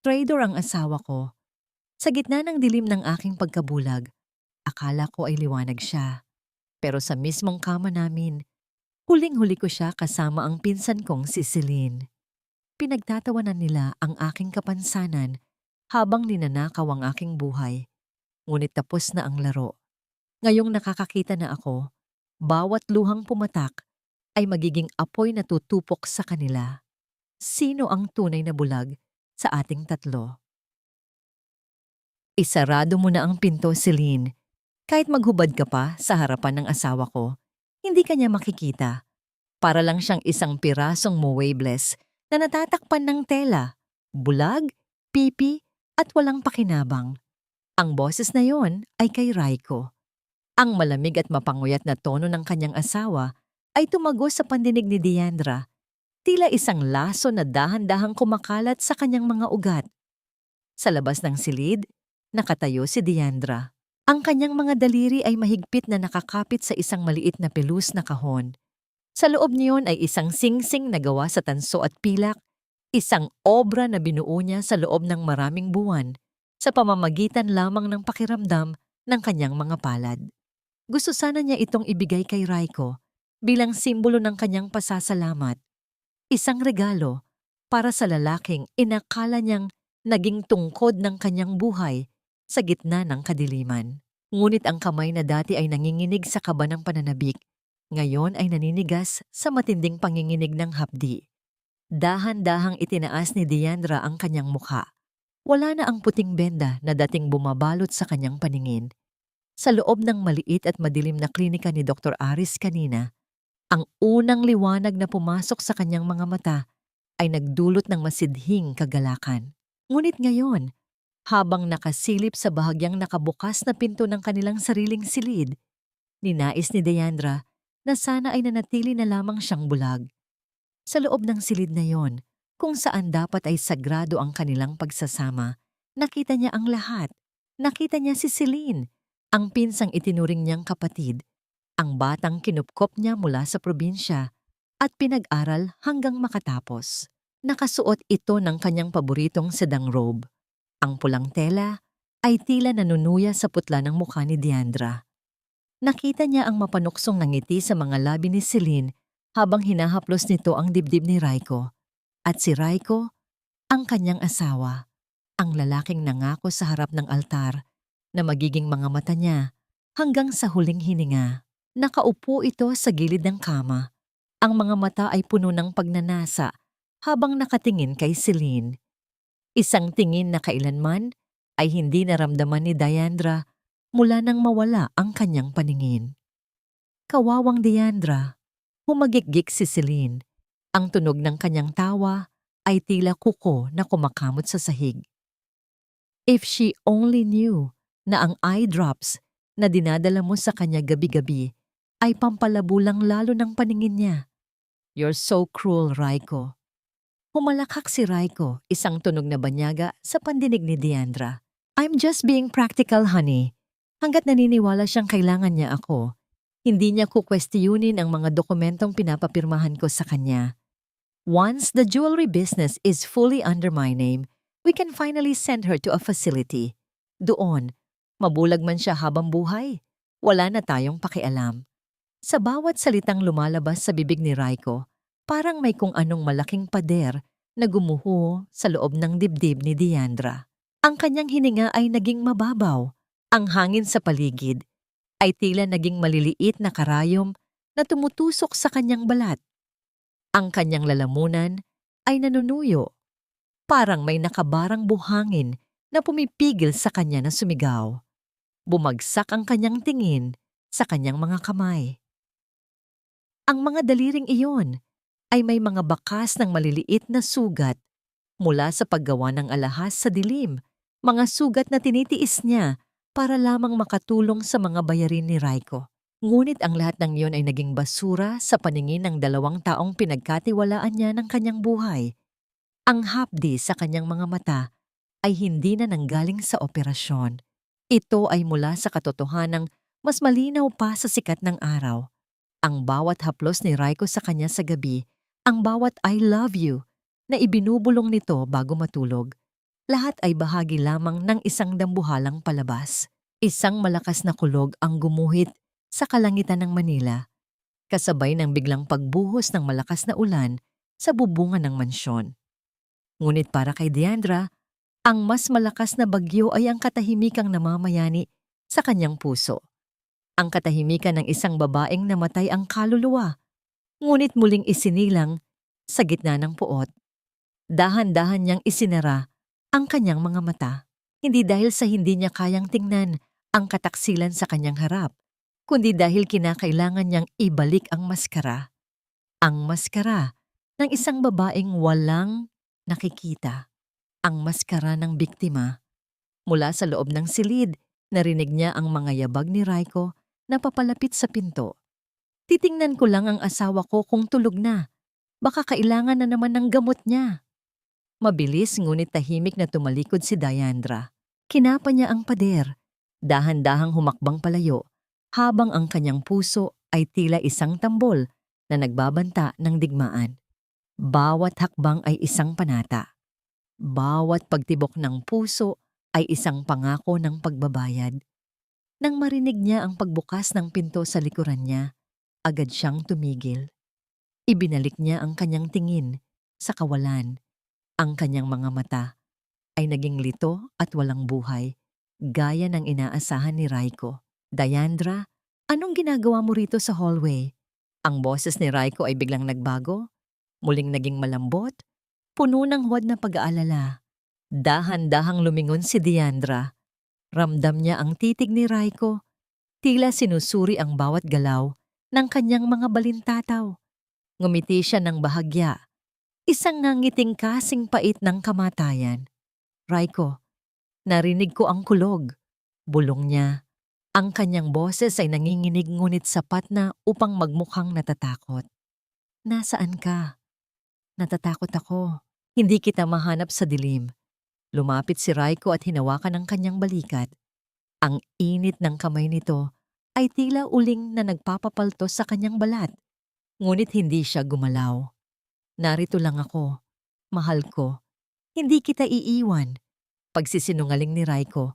Traitor ang asawa ko. Sa gitna ng dilim ng aking pagkabulag, akala ko ay liwanag siya. Pero sa mismong kama namin, huling-huli ko siya kasama ang pinsan kong si Celine. Pinagtatawanan nila ang aking kapansanan habang ninanakaw ang aking buhay. Ngunit tapos na ang laro. Ngayong nakakakita na ako, bawat luhang pumatak ay magiging apoy na tutupok sa kanila. Sino ang tunay na bulag sa ating tatlo? Isarado mo na ang pinto, Celine. Kahit maghubad ka pa sa harapan ng asawa ko, hindi ka niya makikita. Para lang siyang isang pirasong muebles na natatakpan ng tela, bulag, pipi, at walang pakinabang. Ang boses na yon ay kay Raiko. Ang malamig at mapanguyat na tono ng kanyang asawa ay tumagos sa pandinig ni Diandra, tila isang laso na dahan-dahang kumakalat sa kanyang mga ugat. Sa labas ng silid, nakatayo si Diandra. Ang kanyang mga daliri ay mahigpit na nakakapit sa isang maliit na pelus na kahon. Sa loob niyon ay isang singsing na gawa sa tanso at pilak, isang obra na binuo niya sa loob ng maraming buwan sa pamamagitan lamang ng pakiramdam ng kanyang mga palad. Gusto sana niya itong ibigay kay Raiko bilang simbolo ng kanyang pasasalamat. Isang regalo para sa lalaking inakala niyang naging tungkod ng kanyang buhay sa gitna ng kadiliman. Ngunit ang kamay na dati ay nanginginig sa kaba ng pananabik, ngayon ay naninigas sa matinding panginginig ng hapdi. Dahan-dahang itinaas ni Diandra ang kanyang mukha. Wala na ang puting benda na dating bumabalot sa kanyang paningin. Sa loob ng maliit at madilim na klinika ni Dr. Aris kanina, ang unang liwanag na pumasok sa kanyang mga mata ay nagdulot ng masidhing kagalakan. Ngunit ngayon, habang nakasilip sa bahagyang nakabukas na pinto ng kanilang sariling silid, ninais ni Diandra na sana ay nanatili na lamang siyang bulag. Sa loob ng silid na yon, kung saan dapat ay sagrado ang kanilang pagsasama, nakita niya ang lahat. Nakita niya si Celine, ang pinsang itinuring niyang kapatid, ang batang kinupkop niya mula sa probinsya at pinag-aral hanggang makatapos. Nakasuot ito ng kanyang paboritong sedang robe. Ang pulang tela ay tila nanunuya sa putla ng mukha ni Diandra. Nakita niya ang mapanuksong na ngiti sa mga labi ni Celine habang hinahaplos nito ang dibdib ni Raiko. At si Raiko, ang kanyang asawa, ang lalaking nangako sa harap ng altar na magiging mga mata niya hanggang sa huling hininga. Nakaupo ito sa gilid ng kama. Ang mga mata ay puno ng pagnanasa habang nakatingin kay Celine. Isang tingin na kailanman ay hindi naramdaman ni Diandra mula nang mawala ang kanyang paningin. Kawawang Diandra, humagikgik si Celine. Ang tunog ng kanyang tawa ay tila kuko na kumakamot sa sahig. If she only knew na ang eye drops na dinadala mo sa kanya gabi-gabi ay pampalabulang lalo ng paningin niya. You're so cruel, Raiko. Humalakhak si Raiko, isang tunog na banyaga sa pandinig ni Diandra. I'm just being practical, honey. Hanggat naniniwala siyang kailangan niya ako, hindi niya kukwestiyunin ang mga dokumentong pinapapirmahan ko sa kanya. Once the jewelry business is fully under my name, we can finally send her to a facility. Doon, mabulag man siya habang buhay, wala na tayong pakialam. Sa bawat salitang lumalabas sa bibig ni Raiko, parang may kung anong malaking pader na gumuho sa loob ng dibdib ni Diandra. Ang kanyang hininga ay naging mababaw. Ang hangin sa paligid ay tila naging maliliit na karayom na tumutusok sa kanyang balat. Ang kanyang lalamunan ay nanunuyo. Parang may nakabarang buhangin na pumipigil sa kanya na sumigaw. Bumagsak ang kanyang tingin sa kanyang mga kamay. Ang mga daliring iyon ay may mga bakas ng maliliit na sugat mula sa paggawa ng alahas sa dilim, mga sugat na tinitiis niya para lamang makatulong sa mga bayarin ni Raiko. Ngunit ang lahat ng iyon ay naging basura sa paningin ng dalawang taong pinagkatiwalaan niya ng kanyang buhay. Ang hapdi sa kanyang mga mata ay hindi na nanggaling sa operasyon. Ito ay mula sa katotohanang mas malinaw pa sa sikat ng araw. Ang bawat haplos ni Raiko sa kanya sa gabi, ang bawat I love you na ibinubulong nito bago matulog, Lahat ay bahagi lamang ng isang dambuhalang palabas. Isang malakas na kulog ang gumuhit sa kalangitan ng Manila, kasabay ng biglang pagbuhos ng malakas na ulan sa bubungan ng mansyon. Ngunit para kay Deandra, ang mas malakas na bagyo ay ang katahimikang namamayani sa kanyang puso. Ang katahimikan ng isang babaeng namatay ang kaluluwa, ngunit muling isinilang sa gitna ng puot. Dahan-dahan niyang isinara ang kanyang mga mata, hindi dahil sa hindi niya kayang tingnan ang kataksilan sa kanyang harap, kundi dahil kinakailangan niyang ibalik ang maskara. Ang maskara ng isang babaeng walang nakikita. Ang maskara ng biktima. Mula sa loob ng silid, narinig niya ang mga yabag ni Raiko na papalapit sa pinto. Titingnan ko lang ang asawa ko kung tulog na. Baka kailangan na naman ng gamot niya. Mabilis ngunit tahimik na tumalikod si Deandra. Kinapa niya ang pader. Dahan-dahang humakbang palayo, habang ang kanyang puso ay tila isang tambol na nagbabanta ng digmaan. Bawat hakbang ay isang panata. Bawat pagtibok ng puso ay isang pangako ng pagbabayad. Nang marinig niya ang pagbukas ng pinto sa likuran niya, agad siyang tumigil. Ibinalik niya ang kanyang tingin sa kawalan. Ang kanyang mga mata ay naging lito at walang buhay, gaya ng inaasahan ni Raiko. Deandra, anong ginagawa mo rito sa hallway? Ang boses ni Raiko ay biglang nagbago, muling naging malambot, puno ng huwad na pag-aalala. Dahan-dahang lumingon si Deandra. Ramdam niya ang titig ni Raiko. Tila sinusuri ang bawat galaw ng kanyang mga balintataw. Ngumiti siya ng bahagya. Isang ngangiting kasing pait ng kamatayan. Raiko, narinig ko ang kulog. Bulong niya. Ang kanyang boses ay nanginginig ngunit sapat na upang magmukhang natatakot. Nasaan ka? Natatakot ako. Hindi kita mahanap sa dilim. Lumapit si Raiko at hinawakan ang kanyang balikat. Ang init ng kamay nito ay tila uling na nagpapapaltos sa kanyang balat. Ngunit hindi siya gumalaw. Narito lang ako. Mahal ko. Hindi kita iiwan. Pagsisinungaling ni Raiko,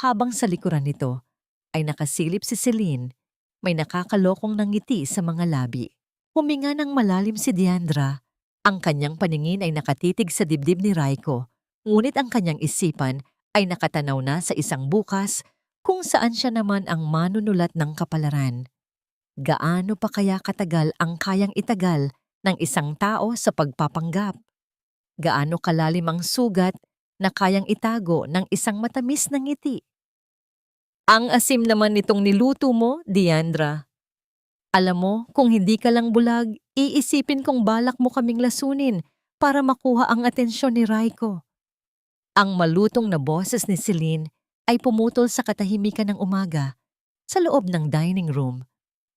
habang sa likuran nito ay nakasilip si Celine, may nakakalokong nangiti sa mga labi. Huminga ng malalim si Deandra. Ang kanyang paningin ay nakatitig sa dibdib ni Raiko, ngunit ang kanyang isipan ay nakatanaw na sa isang bukas kung saan siya naman ang manunulat ng kapalaran. Gaano pa kaya katagal ang kayang itagal ng isang tao sa pagpapanggap? Gaano kalalim ang sugat na kayang itago ng isang matamis na ngiti? Ang asim naman nitong niluto mo, Deandra. Alam mo, kung hindi ka lang bulag, iisipin kong balak mo kaming lasunin para makuha ang atensyon ni Raiko. Ang malutong na boses ni Celine ay pumutol sa katahimikan ng umaga. Sa loob ng dining room,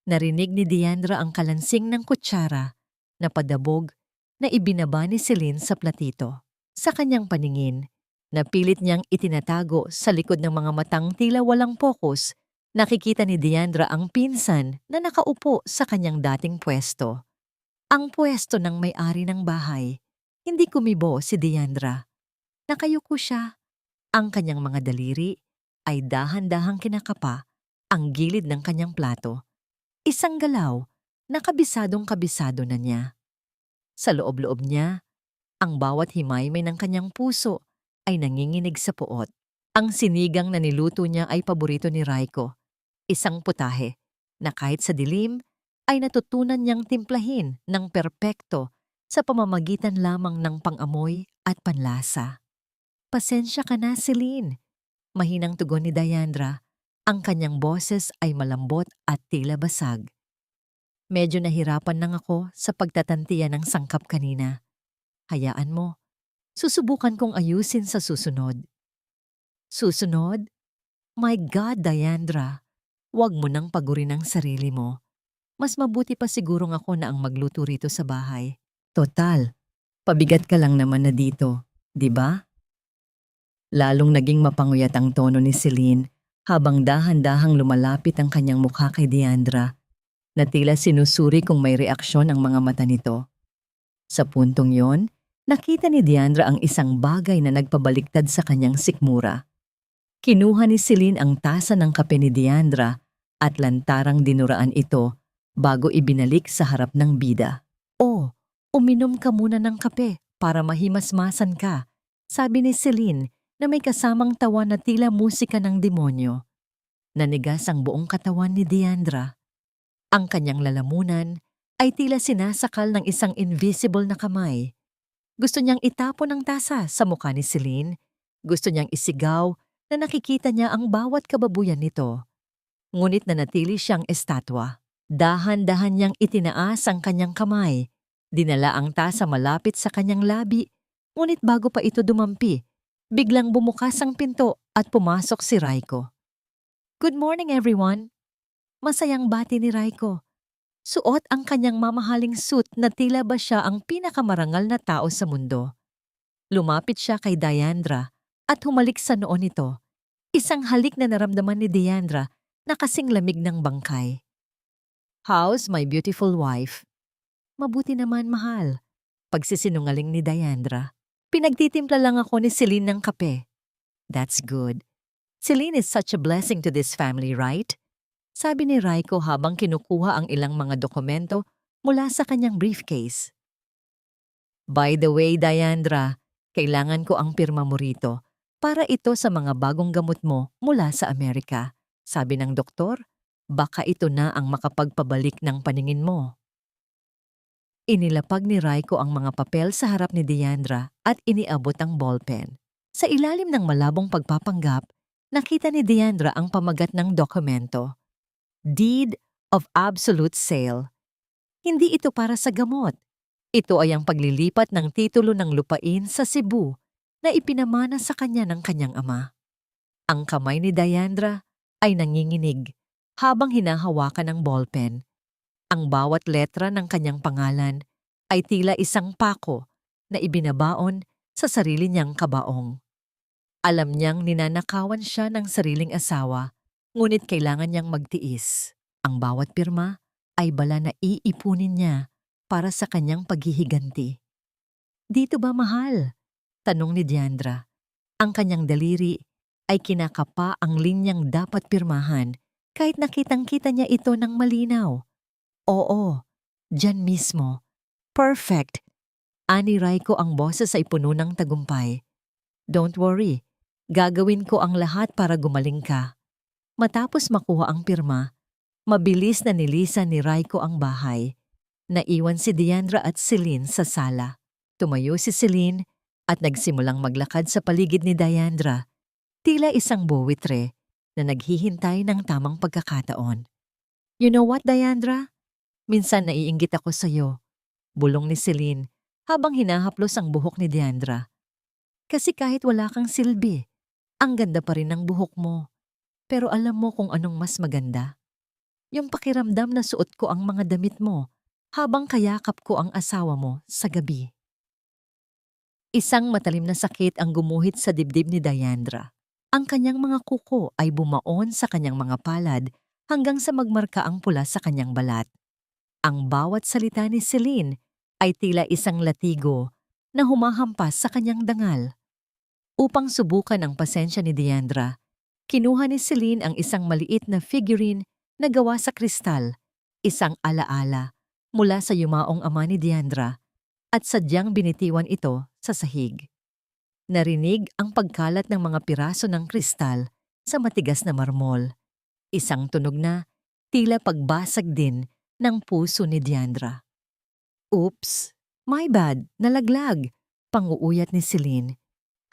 narinig ni Deandra ang kalansing ng kutsara na padabog na ibinaba ni Celine sa platito. Sa kanyang paningin, napilit niyang itinatago sa likod ng mga matang tila walang pokus. Nakikita ni Deandra ang pinsan na nakaupo sa kanyang dating pwesto. Ang pwesto ng may-ari ng bahay. Hindi kumibo si Deandra. Nakayuko siya. Ang kanyang mga daliri ay dahan-dahang kinakapa ang gilid ng kanyang plato. Isang galaw na kabisadong-kabisado na niya. Sa loob-loob niya, ang bawat himaymay ng kanyang puso ay nanginginig sa puot. Ang sinigang na niluto niya ay paborito ni Raiko. Isang putahe na kahit sa dilim ay natutunan niyang timplahin ng perpekto sa pamamagitan lamang ng pangamoy at panlasa. Pasensya ka na, Celine. Mahinang tugon ni Deandra. Ang kanyang boses ay malambot at tila basag. Medyo nahirapan lang ako sa pagtatantiya ng sangkap kanina. Hayaan mo. Susubukan kong ayusin sa susunod. Susunod? My God, Deandra. Huwag mo nang pagurin ang sarili mo. Mas mabuti pa sigurong ako na ang magluto rito sa bahay. Total, pabigat ka lang naman na dito, di ba? Lalong naging mapanguyat ang tono ni Celine habang dahan-dahang lumalapit ang kanyang mukha kay Deandra na tila sinusuri kung may reaksyon ang mga mata nito. Sa puntong yon, Nakita ni Deandra ang isang bagay na nagpabaliktad sa kanyang sikmura. Kinuha ni Celine ang tasa ng kape ni Deandra at lantarang dinuraan ito bago ibinalik sa harap ng bida. "Oh, uminom ka muna ng kape para mahimasmasan ka," sabi ni Celine na may kasamang tawa na tila musika ng demonyo. Nanigas ang buong katawan ni Deandra. Ang kanyang lalamunan ay tila sinasakal ng isang invisible na kamay. Gusto niyang itapon ang tasa sa mukha ni Celine. Gusto niyang isigaw na nakikita niya ang bawat kababuyan nito. Ngunit nanatili siyang estatwa. Dahan-dahan niyang itinaas ang kanyang kamay. Dinala ang tasa malapit sa kanyang labi. Ngunit bago pa ito dumampi, biglang bumukas ang pinto at pumasok si Raiko. "Good morning, everyone!" Masayang bati ni Raiko. Suot ang kanyang mamahaling suit na tila ba siya ang pinakamarangal na tao sa mundo. Lumapit siya kay Deandra at humalik sa noo nito. Isang halik na naramdaman ni Deandra na kasing lamig ng bangkay. "How's my beautiful wife?" "Mabuti naman, mahal." Pagsisinungaling ni Deandra. "Pinagtitimpla lang ako ni Celine ng kape." "That's good. Celine is such a blessing to this family, right?" Sabi ni Raiko habang kinukuha ang ilang mga dokumento mula sa kanyang briefcase. "By the way, Deandra, kailangan ko ang pirma mo rito para ito sa mga bagong gamot mo mula sa Amerika." Sabi ng doktor, "Baka ito na ang makapagpabalik ng paningin mo." Inilapag ni Raiko ang mga papel sa harap ni Deandra at iniabot ang ballpen. Sa ilalim ng malabong pagpapanggap, nakita ni Deandra ang pamagat ng dokumento. Deed of Absolute Sale. Hindi ito para sa gamot. Ito ay ang paglilipat ng titulo ng lupain sa Cebu na ipinamana sa kanya ng kanyang ama. Ang kamay ni Deandra ay nanginginig habang hinahawakan ng ballpen. Ang bawat letra ng kanyang pangalan ay tila isang pako na ibinabaon sa sarili niyang kabaong. Alam niyang ninanakawan siya ng sariling asawa, ngunit kailangan niyang magtiis. Ang bawat pirma ay bala na iipunin niya para sa kanyang paghihiganti. "Dito ba, mahal?" tanong ni Deandra. Ang kanyang daliri ay kinakapa ang linyang dapat pirmahan kahit nakitang-kita niya ito ng malinaw. "Oo, dyan mismo. Perfect." Ani Raiko ang boses ay puno ng tagumpay. "Don't worry, gagawin ko ang lahat para gumaling ka." Matapos makuha ang pirma, mabilis na nilisan ni Raiko ang bahay. Naiwan si Deandra at Celine sa sala. Tumayo si Celine at nagsimulang maglakad sa paligid ni Deandra, tila isang buwitre na naghihintay ng tamang pagkakataon. "You know what, Deandra? Minsan naiinggit ako sa'yo," bulong ni Celine habang hinahaplos ang buhok ni Deandra. "Kasi kahit wala kang silbi, ang ganda pa rin ng buhok mo. Pero alam mo kung anong mas maganda? Yung pakiramdam na suot ko ang mga damit mo habang kayakap ko ang asawa mo sa gabi." Isang matalim na sakit ang gumuhit sa dibdib ni Deandra. Ang kanyang mga kuko ay bumaon sa kanyang mga palad hanggang sa magmarka ang pula sa kanyang balat. Ang bawat salita ni Celine ay tila isang latigo na humahampas sa kanyang dangal. Upang subukan ang pasensya ni Deandra, kinuha ni Celine ang isang maliit na figurine na gawa sa kristal, isang alaala mula sa yumaong ama ni Deandra, at sadyang binitiwan ito sa sahig. Narinig ang pagkalat ng mga piraso ng kristal sa matigas na marmol. Isang tunog na tila pagbasag din ng puso ni Deandra. "Oops, my bad, nalaglag," panguuyat ni Celine.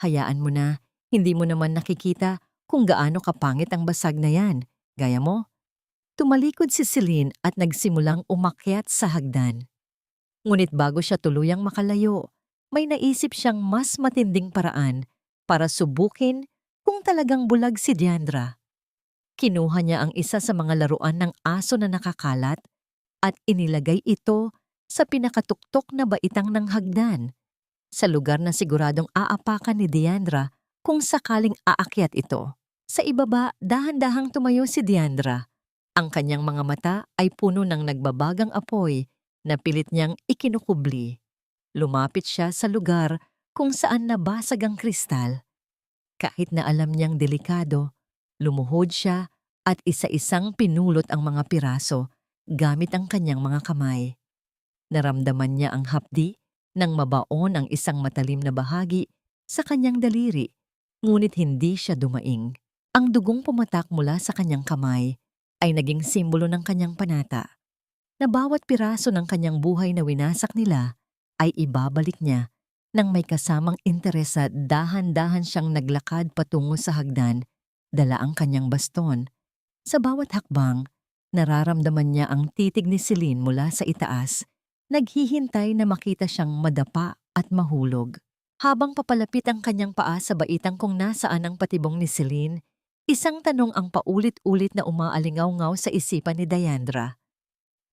"Hayaan mo na, hindi mo naman nakikita kung gaano kapangit ang basag na yan, gaya mo." Tumalikod si Celine at nagsimulang umakyat sa hagdan. Ngunit bago siya tuluyang makalayo, may naisip siyang mas matinding paraan para subukin kung talagang bulag si Deandra. Kinuha niya ang isa sa mga laruan ng aso na nakakalat at inilagay ito sa pinakatuktok na baitang ng hagdan, sa lugar na siguradong aapakan ni Deandra kung sakaling aakyat ito. Sa ibaba, dahan-dahang tumayo si Deandra. Ang kanyang mga mata ay puno ng nagbabagang apoy na pilit niyang ikinukubli. Lumapit siya sa lugar kung saan nabasag ang kristal. Kahit na alam niyang delikado, lumuhod siya at isa-isang pinulot ang mga piraso gamit ang kanyang mga kamay. Naramdaman niya ang hapdi nang mabaon ang isang matalim na bahagi sa kanyang daliri, ngunit hindi siya dumaing. Ang dugong pumatak mula sa kanyang kamay ay naging simbolo ng kanyang panata, na bawat piraso ng kanyang buhay na winasak nila ay ibabalik niya nang may kasamang interes at dahan-dahan siyang naglakad patungo sa hagdan, dala ang kanyang baston. Sa bawat hakbang, nararamdaman niya ang titig ni Celine mula sa itaas, naghihintay na makita siyang madapa at mahulog. Habang papalapit ang kanyang paa sa baitang kung nasaan ang patibong ni Celine, isang tanong ang paulit-ulit na umaalingaw-ngaw sa isipan ni Diandra.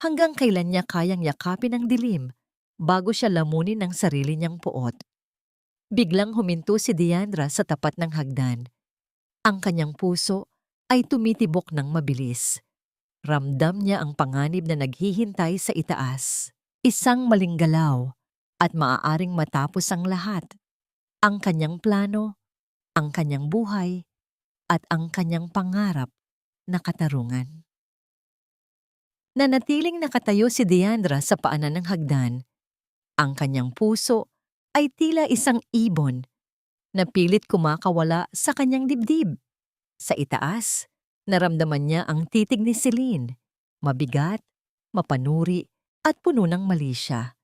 Hanggang kailan niya kayang yakapin ang dilim bago siya lamunin ng sarili niyang puot? Biglang huminto si Diandra sa tapat ng hagdan. Ang kanyang puso ay tumitibok ng mabilis. Ramdam niya ang panganib na naghihintay sa itaas. Isang maling galaw at maaaring matapos ang lahat. Ang kanyang plano, ang kanyang buhay, at ang kanyang pangarap na katarungan. Nanatiling nakatayo si Diandra sa paanan ng hagdan. Ang kanyang puso ay tila isang ibon na pilit kumakawala sa kanyang dibdib. Sa itaas, naramdaman niya ang titig ni Celine, mabigat, mapanuri, at puno ng mali siya.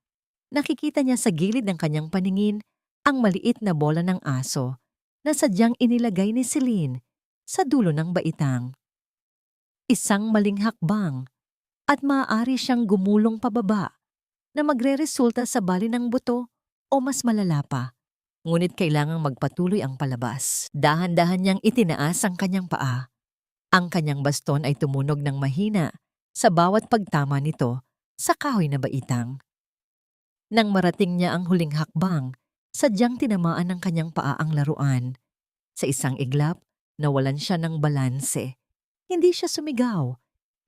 Nakikita niya sa gilid ng kanyang paningin ang maliit na bola ng aso na sadyang inilagay ni Celine sa dulo ng baitang. Isang maling hakbang at maaari siyang gumulong pababa na magreresulta sa bali ng buto o mas malala pa. Ngunit kailangang magpatuloy ang palabas. Dahan-dahan niyang itinaas ang kanyang paa. Ang kanyang baston ay tumunog ng mahina sa bawat pagtama nito sa kahoy na baitang. Nang marating niya ang huling hakbang, sadyang tinamaan ng kanyang paa ang laruan. Sa isang iglap, nawalan siya ng balanse. Hindi siya sumigaw.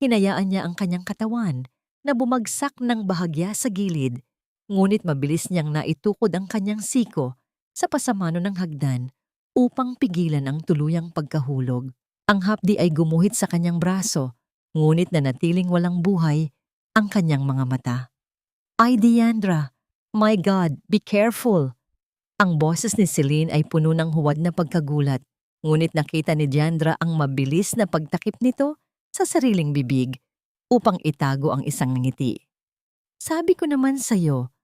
Hinayaan niya ang kanyang katawan na bumagsak ng bahagya sa gilid, ngunit mabilis niyang naitukod ang kanyang siko sa pasamano ng hagdan upang pigilan ang tuluyang pagkahulog. Ang hapdi ay gumuhit sa kanyang braso, ngunit nanatiling walang buhay ang kanyang mga mata. "Ay, Diandra! My God, be careful!" Ang boses ni Celine ay puno ng huwad na pagkagulat, ngunit nakita ni Diandra ang mabilis na pagtakip nito sa sariling bibig upang itago ang isang ngiti. "Sabi ko naman sa'yo,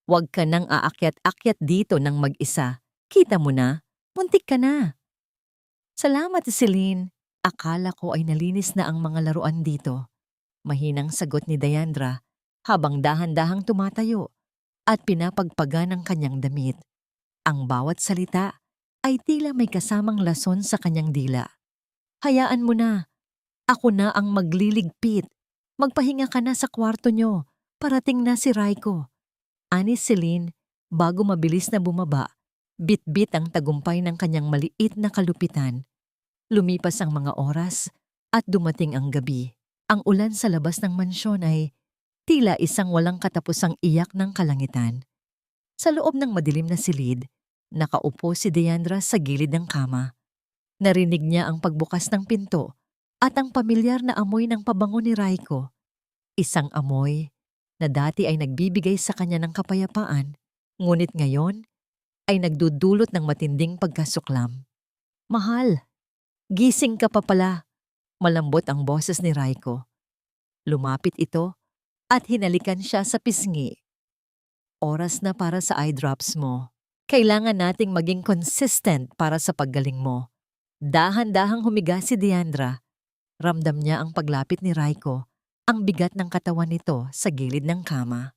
huwag ka nang aakyat-akyat dito ng mag-isa. Kita mo na, muntik ka na." "Salamat, Celine. Akala ko ay nalinis na ang mga laruan dito." Mahinang sagot ni Diandra habang dahan-dahang tumatayo at pinapagpaga ng kanyang damit. Ang bawat salita ay tila may kasamang lason sa kanyang dila. "Hayaan mo na. Ako na ang magliligpit. Magpahinga ka na sa kwarto nyo. Parating na si Raiko." Ani Celine bago mabilis na bumaba, bit-bit ang tagumpay ng kanyang maliit na kalupitan. Lumipas ang mga oras at dumating ang gabi. Ang ulan sa labas ng mansyon ay tila isang walang katapusang iyak ng kalangitan. Sa loob ng madilim na silid, nakaupo si Diandra sa gilid ng kama. Narinig niya ang pagbukas ng pinto at ang pamilyar na amoy ng pabango ni Raiko. Isang amoy na dati ay nagbibigay sa kanya ng kapayapaan, ngunit ngayon ay nagdudulot ng matinding pagkasuklam. "Mahal, gising ka pa pala." Malambot ang boses ni Raiko. Lumapit ito at hinalikan siya sa pisngi. "Oras na para sa eye drops mo. Kailangan nating maging consistent para sa paggaling mo." Dahan-dahang humiga si Diandra. Ramdam niya ang paglapit ni Raiko, ang bigat ng katawan nito sa gilid ng kama.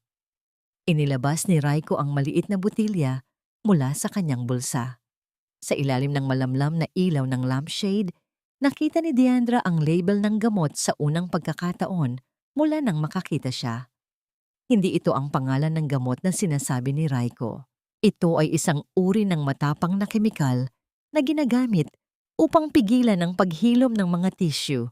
Inilabas ni Raiko ang maliit na butilya mula sa kanyang bulsa. Sa ilalim ng malamlam na ilaw ng lampshade, nakita ni Diandra ang label ng gamot sa unang pagkakataon mula nang makakita siya. Hindi ito ang pangalan ng gamot na sinasabi ni Raiko. Ito ay isang uri ng matapang na kemikal na ginagamit upang pigilan ang paghilom ng mga tissue.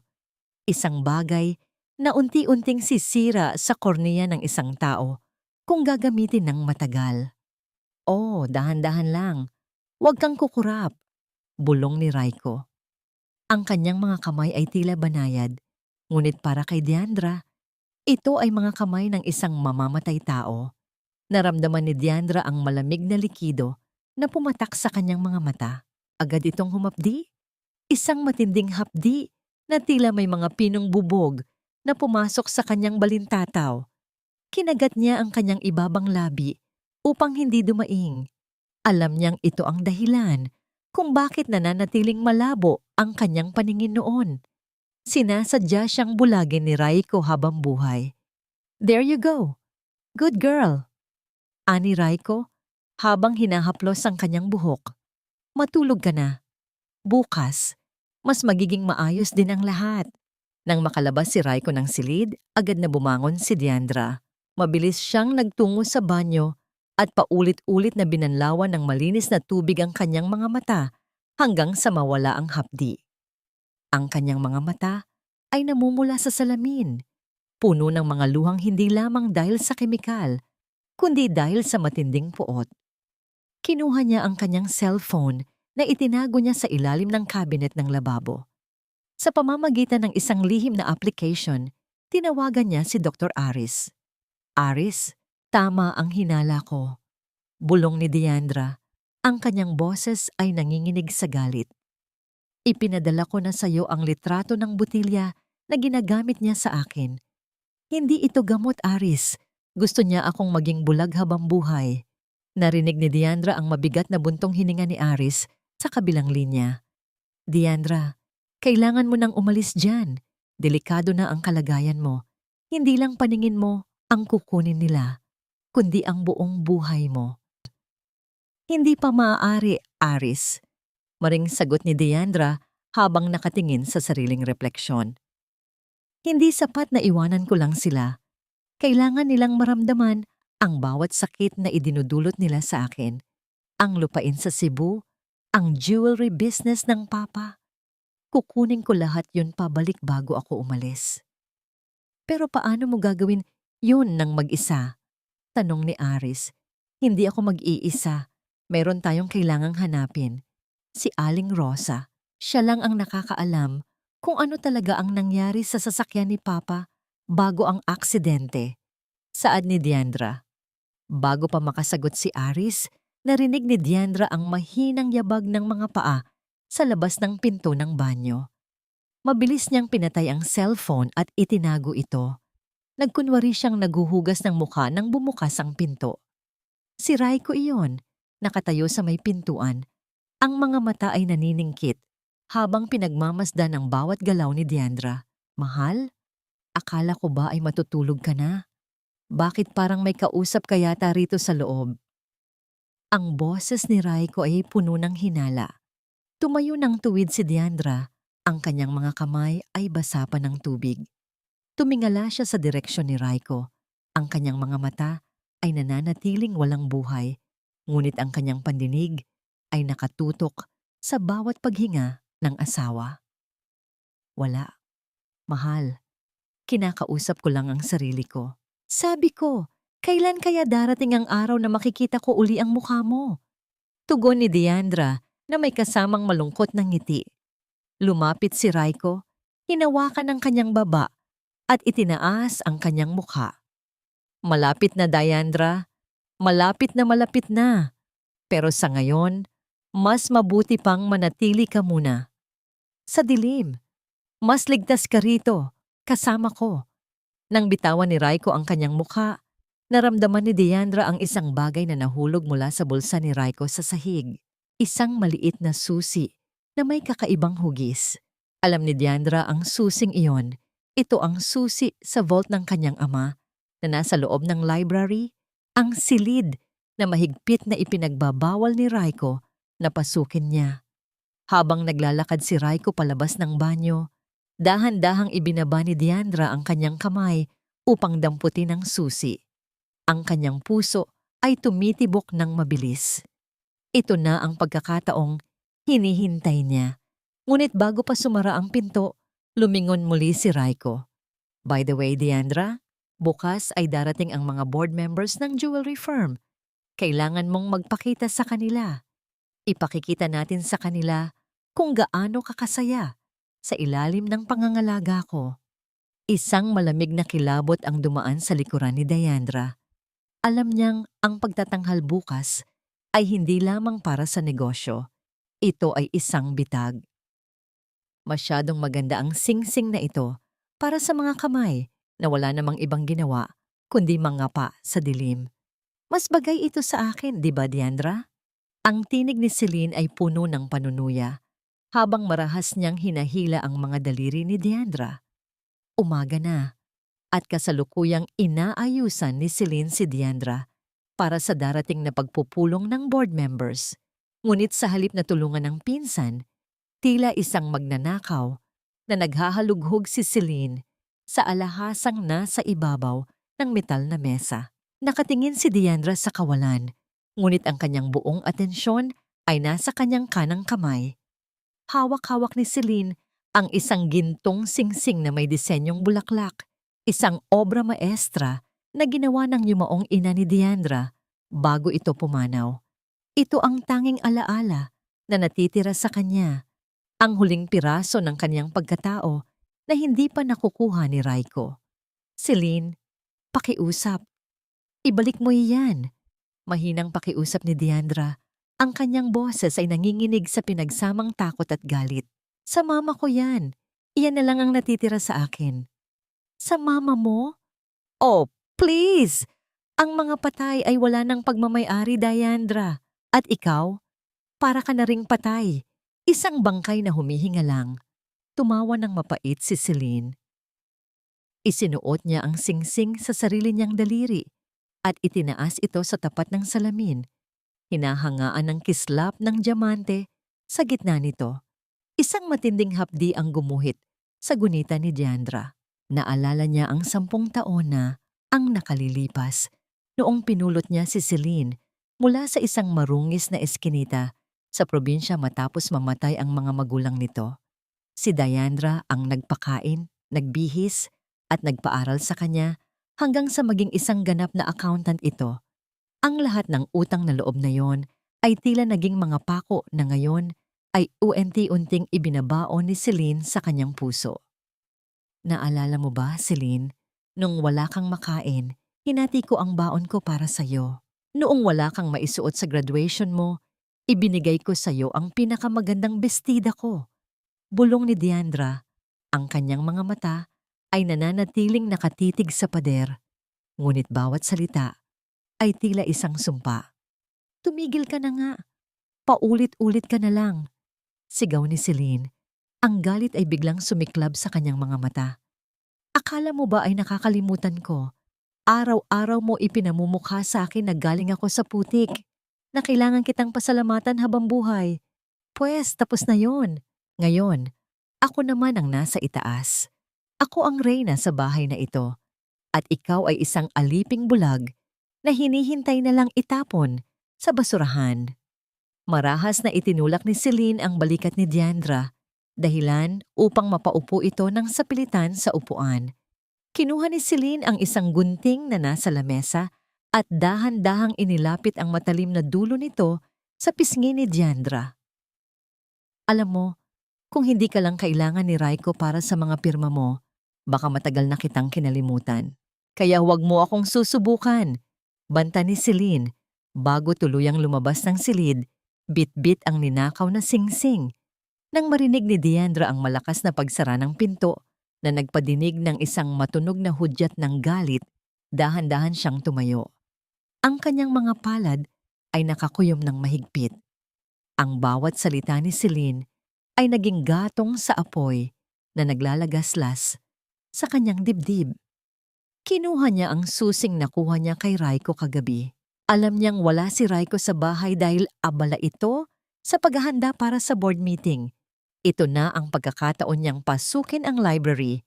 Isang bagay na unti-unting sisira sa kornea ng isang tao kung gagamitin ng matagal. Oh, dahan-dahan lang. Huwag kang kukurap, bulong ni Raiko. Ang kanyang mga kamay ay tila banayad, ngunit para kay Diandra, ito ay mga kamay ng isang mamamatay tao. Naramdaman ni Diandra ang malamig na likido na pumatak sa kanyang mga mata. Agad itong humapdi. Isang matinding hapdi na tila may mga pinong bubog na pumasok sa kanyang balintataw. Kinagat niya ang kanyang ibabang labi upang hindi dumaing. Alam niyang ito ang dahilan kung bakit nananatiling malabo ang kanyang paningin noon. Sinasadya siyang bulagin ni Raiko habang buhay. There you go. Good girl. Ani Raiko habang hinahaplos ang kanyang buhok. Matulog ka na. Bukas, mas magiging maayos din ang lahat. Nang makalabas si Raiko ng silid, agad na bumangon si Diandra. Mabilis siyang nagtungo sa banyo at paulit-ulit na binanlawan ng malinis na tubig ang kanyang mga mata hanggang sa mawala ang hapdi. Ang kanyang mga mata ay namumula sa salamin, puno ng mga luhang hindi lamang dahil sa kemikal, kundi dahil sa matinding puot. Kinuha niya ang kanyang cellphone na itinago niya sa ilalim ng cabinet ng lababo. Sa pamamagitan ng isang lihim na application, tinawagan niya si Dr. Aris. Aris, tama ang hinala ko. Bulong ni Diandra. Ang kanyang boses ay nanginginig sa galit. Ipinadala ko na sa iyo ang litrato ng butilya na ginagamit niya sa akin. Hindi ito gamot, Aris. Gusto niya akong maging bulag habang buhay. Narinig ni Diandra ang mabigat na buntong hininga ni Aris sa kabilang linya. Diandra, kailangan mo nang umalis dyan. Delikado na ang kalagayan mo. Hindi lang paningin mo ang kukunin nila, kundi ang buong buhay mo. Hindi pa maaari, Aris. Maring sagot ni Diandra habang nakatingin sa sariling refleksyon. Hindi sapat na iwanan ko lang sila. Kailangan nilang maramdaman ang bawat sakit na idinudulot nila sa akin. Ang lupain sa Cebu, ang jewelry business ng papa. Kukunin ko lahat yun pabalik bago ako umalis. Pero paano mo gagawin yun ng mag-isa? Tanong ni Aris. Hindi ako mag-iisa. Meron tayong kailangang hanapin. Si Aling Rosa. Siya lang ang nakakaalam kung ano talaga ang nangyari sa sasakyan ni Papa bago ang aksidente. Saad ni Diandra. Bago pa makasagot si Aris, narinig ni Diandra ang mahinang yabag ng mga paa sa labas ng pinto ng banyo. Mabilis niyang pinatay ang cellphone at itinago ito. Nagkunwari siyang naguhugas ng mukha nang bumukas ang pinto. Si Raiko iyon, nakatayo sa may pintuan. Ang mga mata ay naniningkit habang pinagmamasdan ang bawat galaw ni Diandra. Mahal? Akala ko ba ay matutulog ka na? Bakit parang may kausap ka yata rito sa loob? Ang boses ni Raiko ay puno ng hinala. Tumayo ng tuwid si Diandra, ang kanyang mga kamay ay basa pa ng tubig. Tumingala siya sa direksyon ni Raiko. Ang kanyang mga mata ay nananatiling walang buhay, ngunit ang kanyang pandinig ay nakatutok sa bawat paghinga ng asawa. Wala. Mahal. Kinakausap ko lang ang sarili ko. Sabi ko, kailan kaya darating ang araw na makikita ko uli ang mukha mo? Tugon ni Diandra na may kasamang malungkot na ngiti. Lumapit si Raiko, hinawakan ang kanyang baba at itinaas ang kanyang mukha. Malapit na, Diandra. Malapit na. Pero sa ngayon, mas mabuti pang manatili ka muna. Sa dilim, mas ligtas ka rito, kasama ko. Nang bitawan ni Raiko ang kanyang mukha, naramdaman ni Diandra ang isang bagay na nahulog mula sa bulsa ni Raiko sa sahig. Isang maliit na susi na may kakaibang hugis. Alam ni Diandra ang susing iyon. Ito ang susi sa vault ng kanyang ama na nasa loob ng library, ang silid na mahigpit na ipinagbabawal ni Raiko na pasukin niya. Habang naglalakad si Raiko palabas ng banyo, dahan-dahang ibinaba ni Diandra ang kanyang kamay upang damputin ang susi. Ang kanyang puso ay tumitibok ng mabilis. Ito na ang pagkakataong hinihintay niya. Ngunit bago pa sumara ang pinto, lumingon muli si Raiko. By the way, Diandra, bukas ay darating ang mga board members ng jewelry firm. Kailangan mong magpakita sa kanila. Ipakikita natin sa kanila kung gaano kakasaya sa ilalim ng pangangalaga ko. Isang malamig na kilabot ang dumaan sa likuran ni Diandra. Alam niyang ang pagtatanghal bukas ay hindi lamang para sa negosyo. Ito ay isang bitag. Masyadong maganda ang singsing na ito para sa mga kamay na wala namang ibang ginawa kundi mangapa sa dilim. Mas bagay ito sa akin, di ba, Diandra? Ang tinig ni Celine ay puno ng panunuya habang marahas niyang hinahila ang mga daliri ni Diandra. Umaga na at kasalukuyang inaayusan ni Celine si Diandra para sa darating na pagpupulong ng board members. Ngunit sa halip na tulungan ng pinsan, tila isang magnanakaw na naghahalughog si Celine sa alahasang nasa ibabaw ng metal na mesa. Nakatingin si Diandra sa kawalan, ngunit ang kanyang buong atensyon ay nasa kanyang kanang kamay. Hawak-hawak ni Celine ang isang gintong singsing na may disenyong bulaklak, isang obra maestra na ginawa ng yumaong ina ni Diandra bago ito pumanaw. Ito ang tanging alaala na natitira sa kanya, ang huling piraso ng kanyang pagkatao na hindi pa nakukuha ni Raiko. Celine, pakiusap. Ibalik mo iyan. Mahinang pakiusap ni Diandra. Ang kanyang boses ay nanginginig sa pinagsamang takot at galit. Sa mama ko yan. Iyan na lang ang natitira sa akin. Sa mama mo? Oh, please! Ang mga patay ay wala ng pagmamay-ari, Diandra. At ikaw? Para ka na ring patay. Isang bangkay na humihinga lang. Tumawa ng mapait si Celine. Isinuot niya ang singsing sa sarili niyang daliri at itinaas ito sa tapat ng salamin. Hinahangaan ng kislap ng diamante sa gitna nito. Isang matinding hapdi ang gumuhit sa gunita ni Diandra. Naalala niya ang 10 taon na ang nakalilipas noong pinulot niya si Celine mula sa isang marungis na eskinita sa probinsya matapos mamatay ang mga magulang nito. Si Diandra ang nagpakain, nagbihis at nagpaaral sa kanya hanggang sa maging isang ganap na accountant ito. Ang lahat ng utang na loob na yon ay tila naging mga pako na ngayon ay unti-unting ibinabaon ni Celine sa kanyang puso. Naalala mo ba, Celine, nung wala kang makain, hinati ko ang baon ko para sa'yo. Noong wala kang maisuot sa graduation mo, ibinigay ko sa'yo ang pinakamagandang bestida ko. Bulong ni Diandra, ang kanyang mga mata ay nananatiling nakatitig sa pader. Ngunit bawat salita ay tila isang sumpa. Tumigil ka na nga. Paulit-ulit ka na lang. Sigaw ni Celine. Ang galit ay biglang sumiklab sa kanyang mga mata. Akala mo ba ay nakakalimutan ko? Araw-araw mo ipinamumukha sa akin na galing ako sa putik, na kailangan kitang pasalamatan habang buhay. Pwes, tapos na yon. Ngayon, ako naman ang nasa itaas. Ako ang reyna sa bahay na ito. At ikaw ay isang aliping bulag na hinihintay na lang itapon sa basurahan. Marahas na itinulak ni Celine ang balikat ni Diandra, dahilan upang mapaupo ito ng sapilitan sa upuan. Kinuha ni Celine ang isang gunting na nasa lamesa at dahan-dahang inilapit ang matalim na dulo nito sa pisngi ni Diandra. Alam mo, kung hindi ka lang kailangan ni Raiko para sa mga pirma mo, baka matagal na kitang kinalimutan. Kaya huwag mo akong susubukan. Banta ni Celine, bago tuluyang lumabas ng silid, bit-bit ang ninakaw na singsing. Nang marinig ni Diandra ang malakas na pagsara ng pinto na nagpadinig ng isang matunog na hudyat ng galit, dahan-dahan siyang tumayo. Ang kanyang mga palad ay nakakuyom ng mahigpit. Ang bawat salita ni Celine ay naging gatong sa apoy na naglalagaslas sa kanyang dibdib. Kinuha niya ang susing nakuha niya kay Raiko kagabi. Alam niyang wala si Raiko sa bahay dahil abala ito sa paghahanda para sa board meeting. Ito na ang pagkakataon niyang pasukin ang library.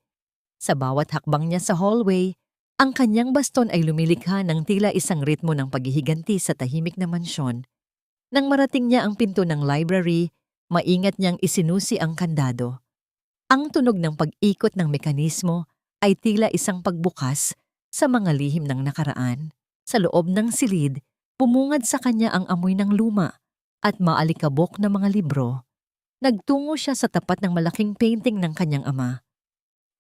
Sa bawat hakbang niya sa hallway, ang kanyang baston ay lumilikha ng tila isang ritmo ng paghihiganti sa tahimik na mansyon. Nang marating niya ang pinto ng library, maingat niyang isinusi ang kandado. Ang tunog ng pag-ikot ng mekanismo ay tila isang pagbukas sa mga lihim ng nakaraan. Sa loob ng silid Bumungad sa kanya ang amoy ng luma at maalikabok na mga libro. Nagtungo siya sa tapat ng malaking painting ng kanyang ama.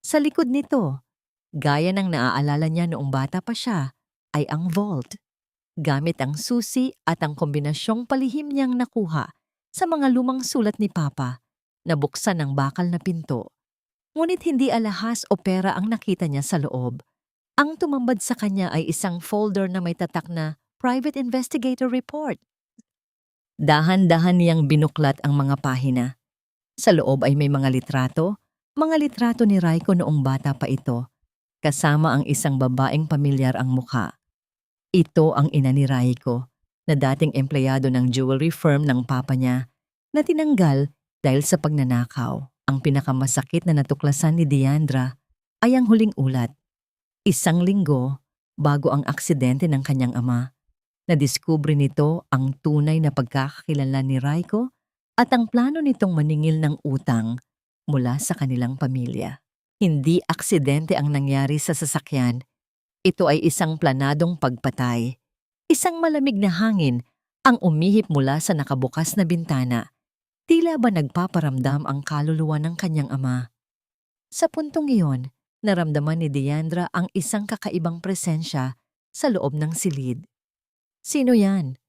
Sa likod nito, gaya ng naaalala niya noong bata pa siya, ay ang vault. Gamit ang susi at ang kombinasyong palihim niyang nakuha sa mga lumang sulat ni Papa, nabuksan ang bakal na pinto. Ngunit hindi alahas o pera ang nakita niya sa loob. Ang tumambad sa kanya ay isang folder na may tatak na Private Investigator Report. Dahan-dahan niyang binuklat ang mga pahina. Sa loob ay may mga litrato ni Raiko noong bata pa ito, kasama ang isang babaeng pamilyar ang mukha. Ito ang ina ni Raiko, na dating empleyado ng jewelry firm ng papa niya, na tinanggal dahil sa pagnanakaw. Ang pinakamasakit na natuklasan ni Diandra ay ang huling ulat. 1 linggo bago ang aksidente ng kanyang ama, nadiskubre nito ang tunay na pagkakakilanlan ni Raiko at ang plano nitong maningil ng utang mula sa kanilang pamilya. Hindi aksidente ang nangyari sa sasakyan. Ito ay isang planadong pagpatay. Isang malamig na hangin ang umihip mula sa nakabukas na bintana. Tila ba nagpaparamdam ang kaluluwa ng kanyang ama. Sa puntong iyon, naramdaman ni Diandra ang isang kakaibang presensya sa loob ng silid. Sino yan?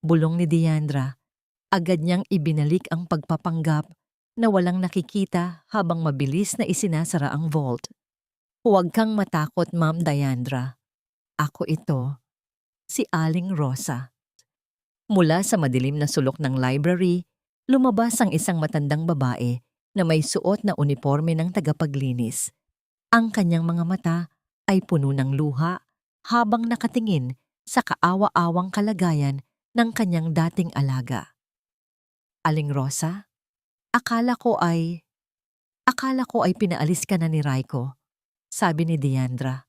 Bulong ni Diandra. Agad niyang ibinalik ang pagpapanggap na walang nakikita habang mabilis na isinasara ang vault. Huwag kang matakot, Ma'am Diandra. Ako ito, si Aling Rosa. Mula sa madilim na sulok ng library, lumabas ang isang matandang babae na may suot na uniforme ng tagapaglinis. Ang kanyang mga mata ay puno ng luha habang nakatingin sa kaawa-awang kalagayan ng kanyang dating alaga. Aling Rosa, akala ko ay pinaalis ka na ni Raiko, sabi ni Diandra.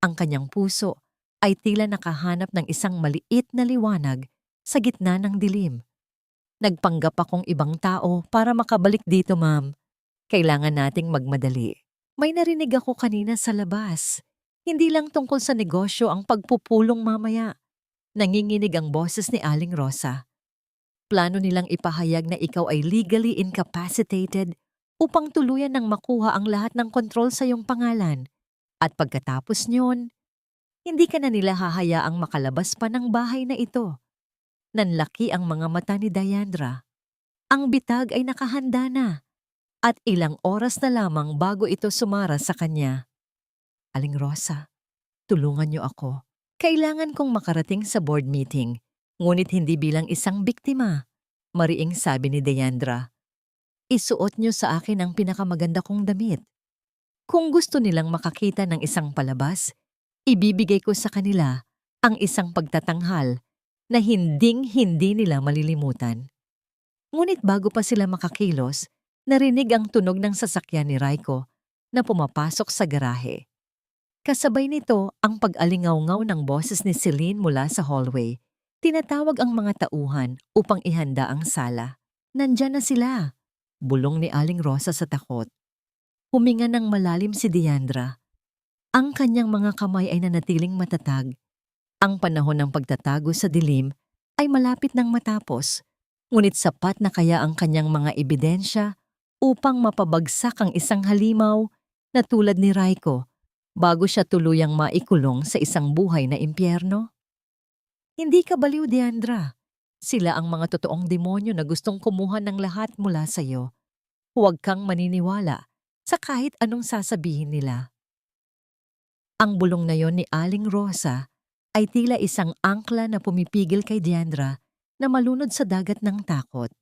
Ang kanyang puso ay tila nakahanap ng isang maliit na liwanag sa gitna ng dilim. Nagpanggap akong ibang tao para makabalik dito, ma'am. Kailangan nating magmadali. May narinig ako kanina sa labas. Hindi lang tungkol sa negosyo ang pagpupulong mamaya. Nanginginig ang boses ni Aling Rosa. Plano nilang ipahayag na ikaw ay legally incapacitated upang tuluyan ng makuha ang lahat ng kontrol sa iyong pangalan. At pagkatapos niyon, hindi ka na nila hahayaang makalabas pa ng bahay na ito. Nanlaki ang mga mata ni Diandra. Ang bitag ay nakahanda na at ilang oras na lamang bago ito sumara sa kanya. Aling Rosa, tulungan niyo ako. Kailangan kong makarating sa board meeting, ngunit hindi bilang isang biktima. Mariing sabi ni Diandra. Isuot niyo sa akin ang pinakamaganda kong damit. Kung gusto nilang makakita ng isang palabas, ibibigay ko sa kanila ang isang pagtatanghal na hinding-hindi nila malilimutan. Ngunit bago pa sila makakilos, narinig ang tunog ng sasakyan ni Raiko na pumapasok sa garahe. Kasabay nito ang pag-alingaw-ngaw ng boses ni Celine mula sa hallway. Tinatawag ang mga tauhan upang ihanda ang sala. Nandyan na sila, bulong ni Aling Rosa sa takot. Huminga ng malalim si Diandra. Ang kanyang mga kamay ay nanatiling matatag. Ang panahon ng pagtatago sa dilim ay malapit nang matapos, ngunit sapat na kaya ang kanyang mga ebidensya upang mapabagsak ang isang halimaw na tulad ni Raiko bago siya tuluyang maikulong sa isang buhay na impyerno? Hindi ka baliw, Diandra. Sila ang mga totoong demonyo na gustong kumuha ng lahat mula sa iyo. Huwag kang maniniwala sa kahit anong sasabihin nila. Ang bulong na yon ni Aling Rosa ay tila isang angkla na pumipigil kay Diandra na malunod sa dagat ng takot.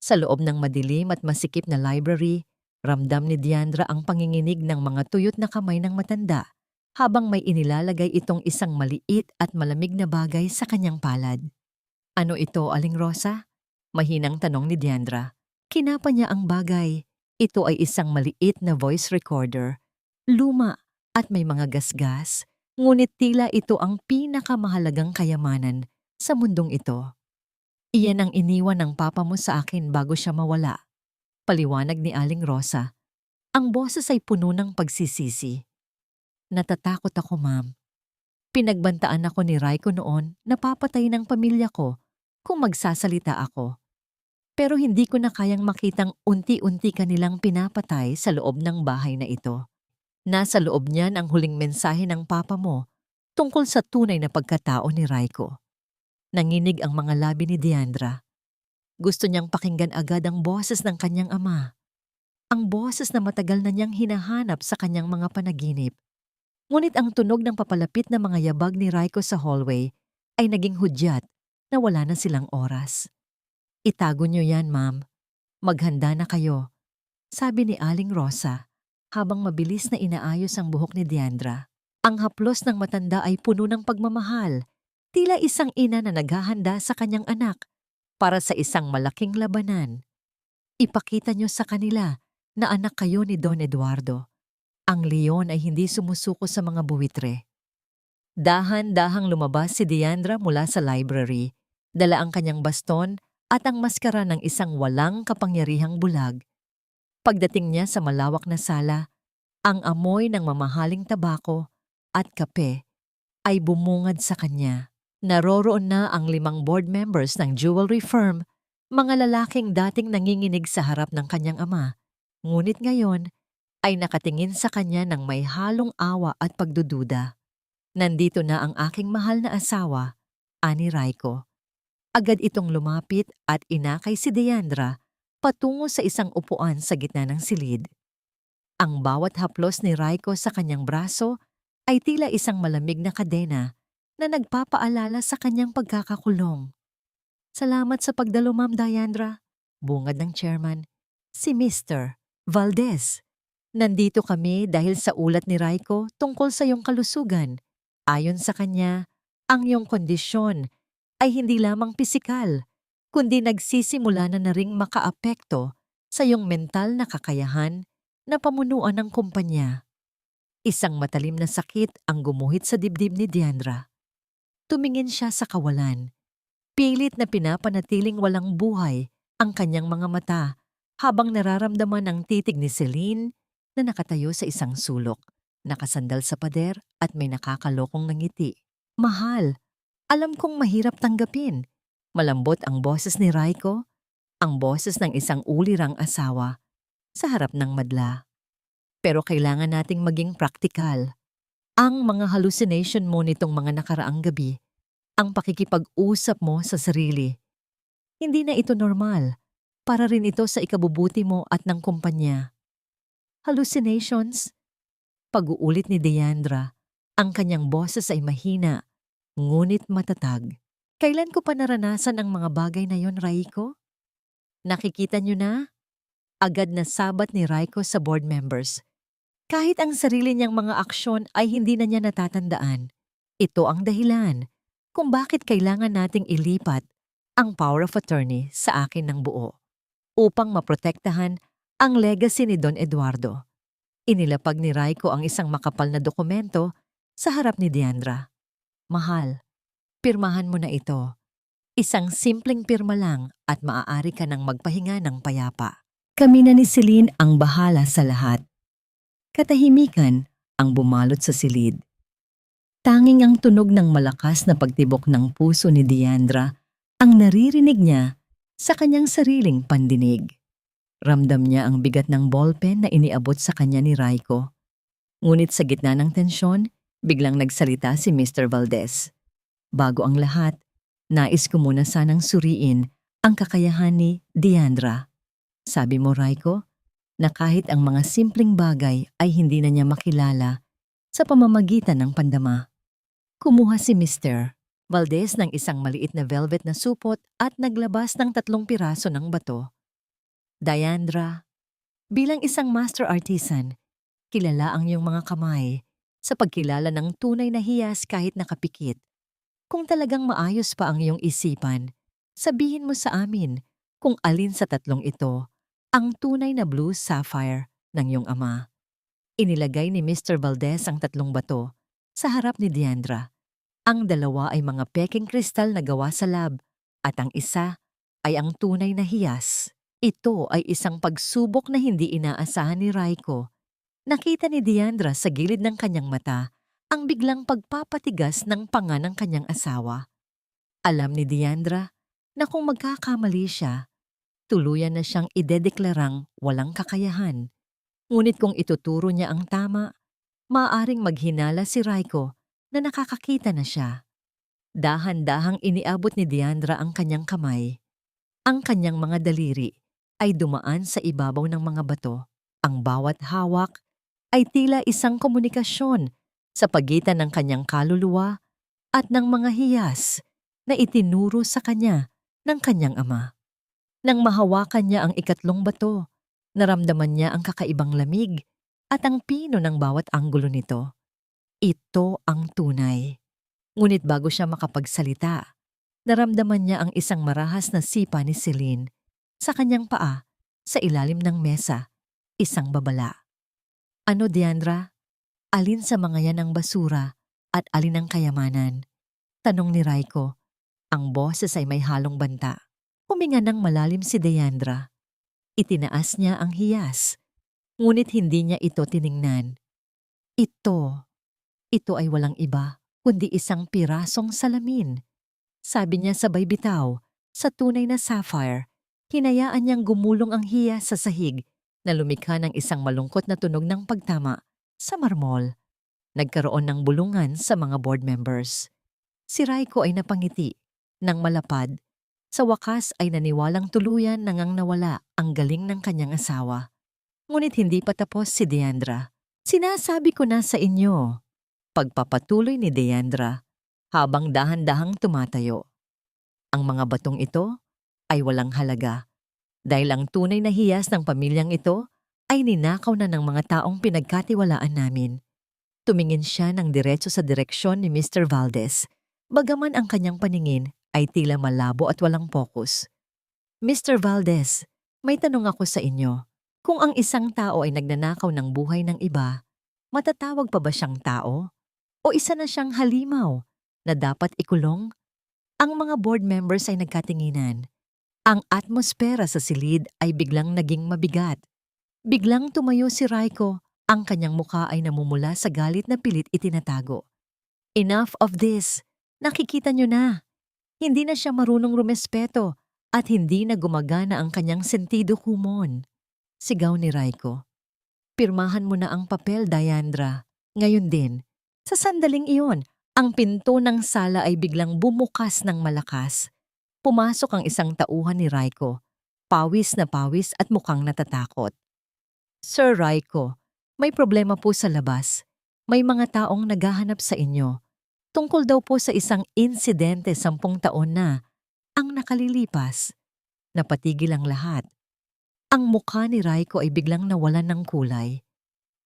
Sa loob ng madilim at masikip na library, ramdam ni Diandra ang panginginig ng mga tuyot na kamay ng matanda habang may inilalagay itong isang maliit at malamig na bagay sa kanyang palad. Ano ito, Aling Rosa? Mahinang tanong ni Diandra. Kinapa niya ang bagay. Ito ay isang maliit na voice recorder. Luma at may mga gasgas. Ngunit tila ito ang pinakamahalagang kayamanan sa mundong ito. Iyan ang iniwan ng papa mo sa akin bago siya mawala. Paliwanag ni Aling Rosa. Ang boses ay puno ng pagsisisi. Natatakot ako, ma'am. Pinagbantaan ako ni Raiko noon na papatay ng pamilya ko kung magsasalita ako. Pero hindi ko na kayang makitang unti-unti kanilang pinapatay sa loob ng bahay na ito. Nasa loob niyan ang huling mensahe ng papa mo tungkol sa tunay na pagkatao ni Raiko. Nanginig ang mga labi ni Diandra. Gusto niyang pakinggan agad ang boses ng kanyang ama. Ang boses na matagal na niyang hinahanap sa kanyang mga panaginip. Ngunit ang tunog ng papalapit na mga yabag ni Raiko sa hallway ay naging hudyat na wala na silang oras. "Itago niyo yan, ma'am. Maghanda na kayo," sabi ni Aling Rosa habang mabilis na inaayos ang buhok ni Diandra. Ang haplos ng matanda ay puno ng pagmamahal, tila isang ina na naghahanda sa kanyang anak para sa isang malaking labanan. "Ipakita niyo sa kanila na anak kayo ni Don Eduardo. Ang leon ay hindi sumusuko sa mga buwitre." Dahan-dahang lumabas si Diandra mula sa library, dala ang kanyang baston at ang maskara ng isang walang kapangyarihang bulag. Pagdating niya sa malawak na sala, ang amoy ng mamahaling tabako at kape ay bumungad sa kanya. Naroroon na ang 5 board members ng jewelry firm, mga lalaking dating nanginginig sa harap ng kanyang ama. Ngunit ngayon ay nakatingin sa kanya ng may halong awa at pagdududa. "Nandito na ang aking mahal na asawa," ani Raiko. Agad itong lumapit at inakay si Diandra patungo sa isang upuan sa gitna ng silid. Ang bawat haplos ni Raiko sa kanyang braso ay tila isang malamig na kadena na nagpapaalala sa kanyang pagkakakulong. "Salamat sa pagdalo, Ma'am Diandra," bungad ng chairman. "Si Mr. Valdez. Nandito kami dahil sa ulat ni Raiko tungkol sa iyong kalusugan. Ayon sa kanya, ang iyong kondisyon ay hindi lamang pisikal, kundi nagsisimula na ring makaapekto sa iyong mental na kakayahan na pamunuan ng kumpanya." Isang matalim na sakit ang gumuhit sa dibdib ni Diandra. Tumingin siya sa kawalan. Pilit na pinapanatiling walang buhay ang kanyang mga mata habang nararamdaman ang titig ni Celine na nakatayo sa isang sulok, nakasandal sa pader at may nakakalokong ngiti. "Mahal, alam kong mahirap tanggapin." Malambot ang boses ni Raiko, ang boses ng isang ulirang asawa sa harap ng madla. "Pero kailangan nating maging praktikal. Ang mga hallucination mo nitong mga nakaraang gabi, ang pakikipag-usap mo sa sarili, hindi na ito normal. Para rin ito sa ikabubuti mo at ng kumpanya." "Hallucinations?" Pag-uulit ni Diandra. Ang kanyang boses ay mahina, ngunit matatag. "Kailan ko pa naranasan ang mga bagay na yon, Raiko?" "Nakikita niyo na?" Agad na sabat ni Raiko sa board members. Kahit ang sarili niyang mga aksyon ay hindi na niya natatandaan. Ito ang dahilan kung bakit kailangan nating ilipat ang power of attorney sa akin ng buo upang maprotektahan ang legacy ni Don Eduardo. Inilapag ni Raiko ang isang makapal na dokumento sa harap ni Diandra. "Mahal, pirmahan mo na ito. Isang simpleng pirma lang at maaari ka nang magpahinga ng payapa. Kami na ni Celine ang bahala sa lahat." Katahimikan ang bumalot sa silid. Tanging ang tunog ng malakas na pagtibok ng puso ni Diandra ang naririnig niya sa kanyang sariling pandinig. Ramdam niya ang bigat ng ballpen na iniabot sa kanya ni Raiko. Ngunit sa gitna ng tensyon, biglang nagsalita si Mr. Valdez. "Bago ang lahat, nais ko muna sanang suriin ang kakayahan ni Diandra. Sabi mo, Raiko, na kahit ang mga simpleng bagay ay hindi na niya makilala sa pamamagitan ng pandama." Kumuha si Mr. Valdez ng isang maliit na velvet na supot at naglabas ng 3 piraso ng bato. "Diandra, bilang isang master artisan, kilala ang iyong mga kamay sa pagkilala ng tunay na hiyas kahit nakapikit. Kung talagang maayos pa ang iyong isipan, sabihin mo sa amin kung alin sa 3 ito ang tunay na blue sapphire ng iyong ama." Inilagay ni Mr. Valdez ang 3 bato sa harap ni Diandra. Ang 2 ay mga peking kristal na gawa sa lab at ang isa ay ang tunay na hiyas. Ito ay isang pagsubok na hindi inaasahan ni Raiko. Nakita ni Diandra sa gilid ng kanyang mata ang biglang pagpapatigas ng panga ng kanyang asawa. Alam ni Diandra na kung magkakamali siya, tuluyan na siyang idedeklarang walang kakayahan. Ngunit kung ituturo niya ang tama, maaaring maghinala si Raiko na nakakakita na siya. Dahan-dahang iniabot ni Diandra ang kanyang kamay. Ang kanyang mga daliri ay dumaan sa ibabaw ng mga bato. Ang bawat hawak ay tila isang komunikasyon sa pagitan ng kanyang kaluluwa at ng mga hiyas na itinuro sa kanya ng kanyang ama. Nang mahawakan niya ang ikatlong bato, naramdaman niya ang kakaibang lamig at ang pino ng bawat anggulo nito. Ito ang tunay. Ngunit bago siya makapagsalita, naramdaman niya ang isang marahas na sipa ni Celine sa kanyang paa sa ilalim ng mesa, isang babala. Ano, Diandra? Alin sa mga yan ang basura at alin ang kayamanan? Tanong ni Raiko. Ang boses ay may halong banta. Huminga ng malalim si Diandra. Itinaas niya ang hiyas, ngunit hindi niya ito tiningnan. Ito ay walang iba, kundi isang pirasong salamin. Sabi niya sabay bitaw, sa tunay na sapphire, hinayaan niyang gumulong ang hiyas sa sahig na lumikha ng isang malungkot na tunog ng pagtama sa marmol. Nagkaroon ng bulungan sa mga board members. Si Raiko ay napangiti nang malapad. Sa wakas ay naniwalang tuluyan nangang nawala ang galing ng kanyang asawa. Ngunit hindi pa tapos si Diandra. Sinasabi ko na sa inyo. Pagpapatuloy ni Diandra habang dahan-dahang tumatayo. Ang mga batong ito ay walang halaga dahil ang tunay na hiyas ng pamilyang ito ay ninakaw na ng mga taong pinagkatiwalaan namin. Tumingin siya ng diretso sa direksyon ni Mr. Valdez, bagaman ang kanyang paningin ay tila malabo at walang pokus. Mr. Valdez, may tanong ako sa inyo. Kung ang isang tao ay nagnanakaw ng buhay ng iba, matatawag pa ba siyang tao? O isa na siyang halimaw na dapat ikulong? Ang mga board members ay nagkatinginan. Ang atmosfera sa silid ay biglang naging mabigat. Biglang tumayo si Raiko, ang kanyang mukha ay namumula sa galit na pilit itinatago. Enough of this! Nakikita niyo na! Hindi na siya marunong rumespeto at hindi na gumagana ang kanyang sentido kumon. Sigaw ni Raiko. Pirmahan mo na ang papel, Diandra. Ngayon din, sa sandaling iyon, ang pinto ng sala ay biglang bumukas ng malakas. Pumasok ang isang tauhan ni Raiko, pawis na pawis at mukhang natatakot. Sir Raiko, may problema po sa labas. May mga taong naghahanap sa inyo. Tungkol daw po sa isang insidente 10 taon na ang nakalilipas. Napatigil ang lahat. Ang mukha ni Raiko ay biglang nawalan ng kulay.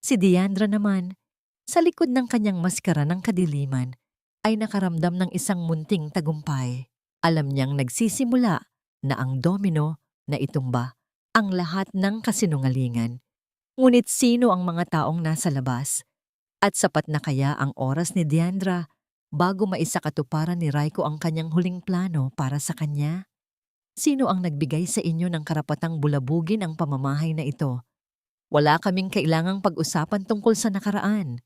Si Diandra naman, sa likod ng kanyang maskara ng kadiliman, ay nakaramdam ng isang munting tagumpay. Alam niyang nagsisimula na ang domino na itumba ang lahat ng kasinungalingan. Ngunit sino ang mga taong nasa labas? At sapat na kaya ang oras ni Diandra bago maisakatuparan ni Raiko ang kanyang huling plano para sa kanya? Sino ang nagbigay sa inyo ng karapatang bulabugin ang pamamahay na ito? Wala kaming kailangang pag-usapan tungkol sa nakaraan.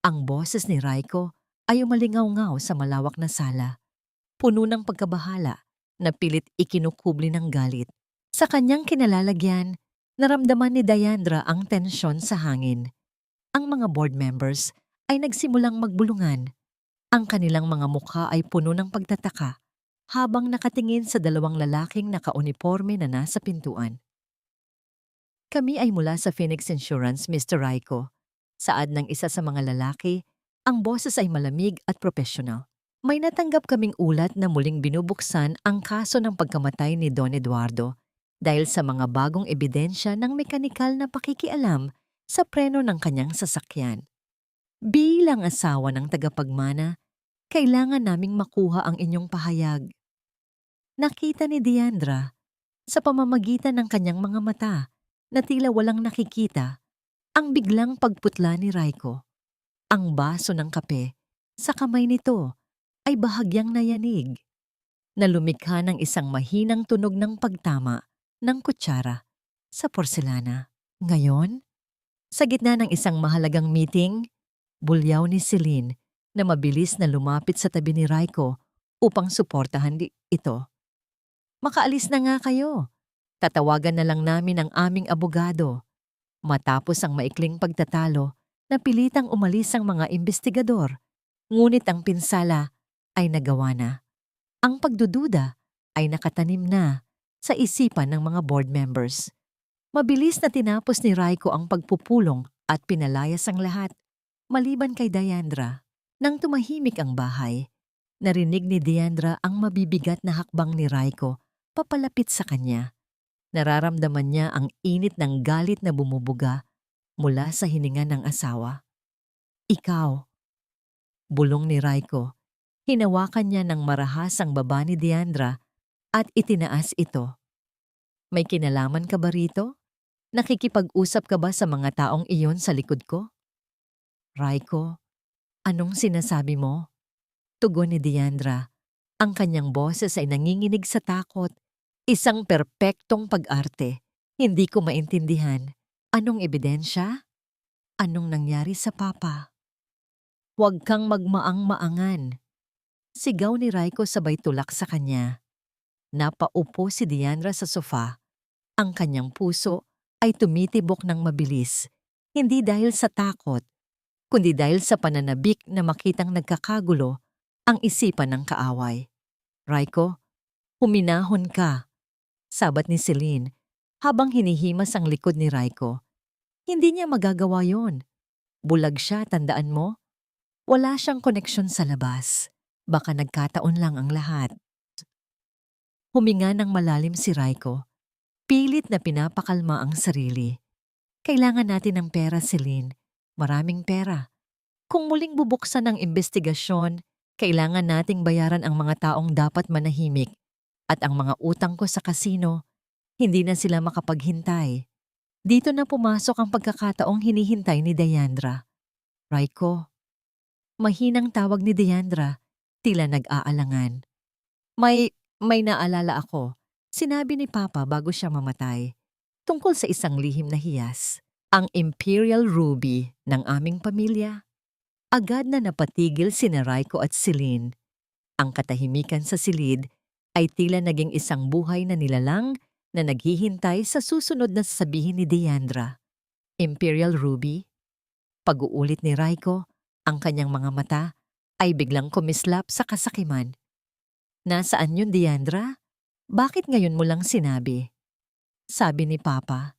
Ang boses ni Raiko ay umalingaw-ngaw sa malawak na sala. Puno ng pagkabahala na pilit ikinukubli ng galit. Sa kanyang kinalalagyan, naramdaman ni Diandra ang tensyon sa hangin. Ang mga board members ay nagsimulang magbulungan. Ang kanilang mga mukha ay puno ng pagtataka habang nakatingin sa dalawang lalaking nakauniporme na nasa pintuan. Kami ay mula sa Phoenix Insurance, Mr. Raiko. Saad ng isa sa mga lalaki, ang boses ay malamig at profesional. May natanggap kaming ulat na muling binubuksan ang kaso ng pagkamatay ni Don Eduardo dahil sa mga bagong ebidensya ng mekanikal na pakikialam sa preno ng kanyang sasakyan. Bilang asawa ng tagapagmana, kailangan naming makuha ang inyong pahayag. Nakita ni Diandra sa pamamagitan ng kanyang mga mata na tila walang nakikita ang biglang pagputla ni Raiko. Ang baso ng kape sa kamay nito ay bahagyang nayanig na lumikha ng isang mahinang tunog ng pagtama ng kutsara sa porselana. Ngayon, sa gitna ng isang mahalagang meeting, Bulyaw ni Celine na mabilis na lumapit sa tabi ni Raiko upang suportahan ito. Makaalis na nga kayo. Tatawagan na lang namin ang aming abogado. Matapos ang maikling pagtatalo, napilitang umalis ang mga investigador. Ngunit ang pinsala ay nagawa na. Ang pagdududa ay nakatanim na sa isipan ng mga board members. Mabilis na tinapos ni Raiko ang pagpupulong at pinalayas ang lahat, maliban kay Diandra. Nang tumahimik ang bahay, narinig ni Diandra ang mabibigat na hakbang ni Raiko papalapit sa kanya. Nararamdaman niya ang init ng galit na bumubuga mula sa hininga ng asawa. Ikaw. Bulong ni Raiko. Hinawakan niya ng marahas ang baba ni Diandra at itinaas ito. May kinalaman ka ba rito? Nakikipag-usap ka ba sa mga taong iyon sa likod ko? Raiko, anong sinasabi mo? Tugon ni Diandra. Ang kanyang boses ay nanginginig sa takot. Isang perpektong pag-arte. Hindi ko maintindihan. Anong ebidensya? Anong nangyari sa papa? Huwag kang magmaang-maangan. Sigaw ni Raiko sabay tulak sa kanya. Napaupo si Diandra sa sofa. Ang kanyang puso ay tumitibok ng mabilis. Hindi dahil sa takot, kundi dahil sa pananabik na makitang nagkakagulo ang isipan ng kaaway. Raiko, huminahon ka. Sabat ni Celine habang hinihimas ang likod ni Raiko. Hindi niya magagawa yon. Bulag siya, tandaan mo? Wala siyang koneksyon sa labas. Baka nagkataon lang ang lahat. Huminga ng malalim si Raiko. Pilit na pinapakalma ang sarili. Kailangan natin ng pera, Celine. Maraming pera. Kung muling bubuksan ang investigasyon, kailangan nating bayaran ang mga taong dapat manahimik. At ang mga utang ko sa kasino, hindi na sila makapaghintay. Dito na pumasok ang pagkakataong hinihintay ni Diandra. Raiko. Mahinang tawag ni Diandra, tila nag-aalangan. May naalala ako. Sinabi ni Papa bago siya mamatay. Tungkol sa isang lihim na hiyas. Ang Imperial Ruby ng aming pamilya. Agad na napatigil sina Raiko at Celine. Ang katahimikan sa silid ay tila naging isang buhay na nilalang na naghihintay sa susunod na sasabihin ni Diandra. Imperial Ruby? Pag-uulit ni Raiko, ang kanyang mga mata ay biglang kumislap sa kasakiman. Nasaan yun, Diandra? Bakit ngayon mo lang sinabi? Sabi ni Papa,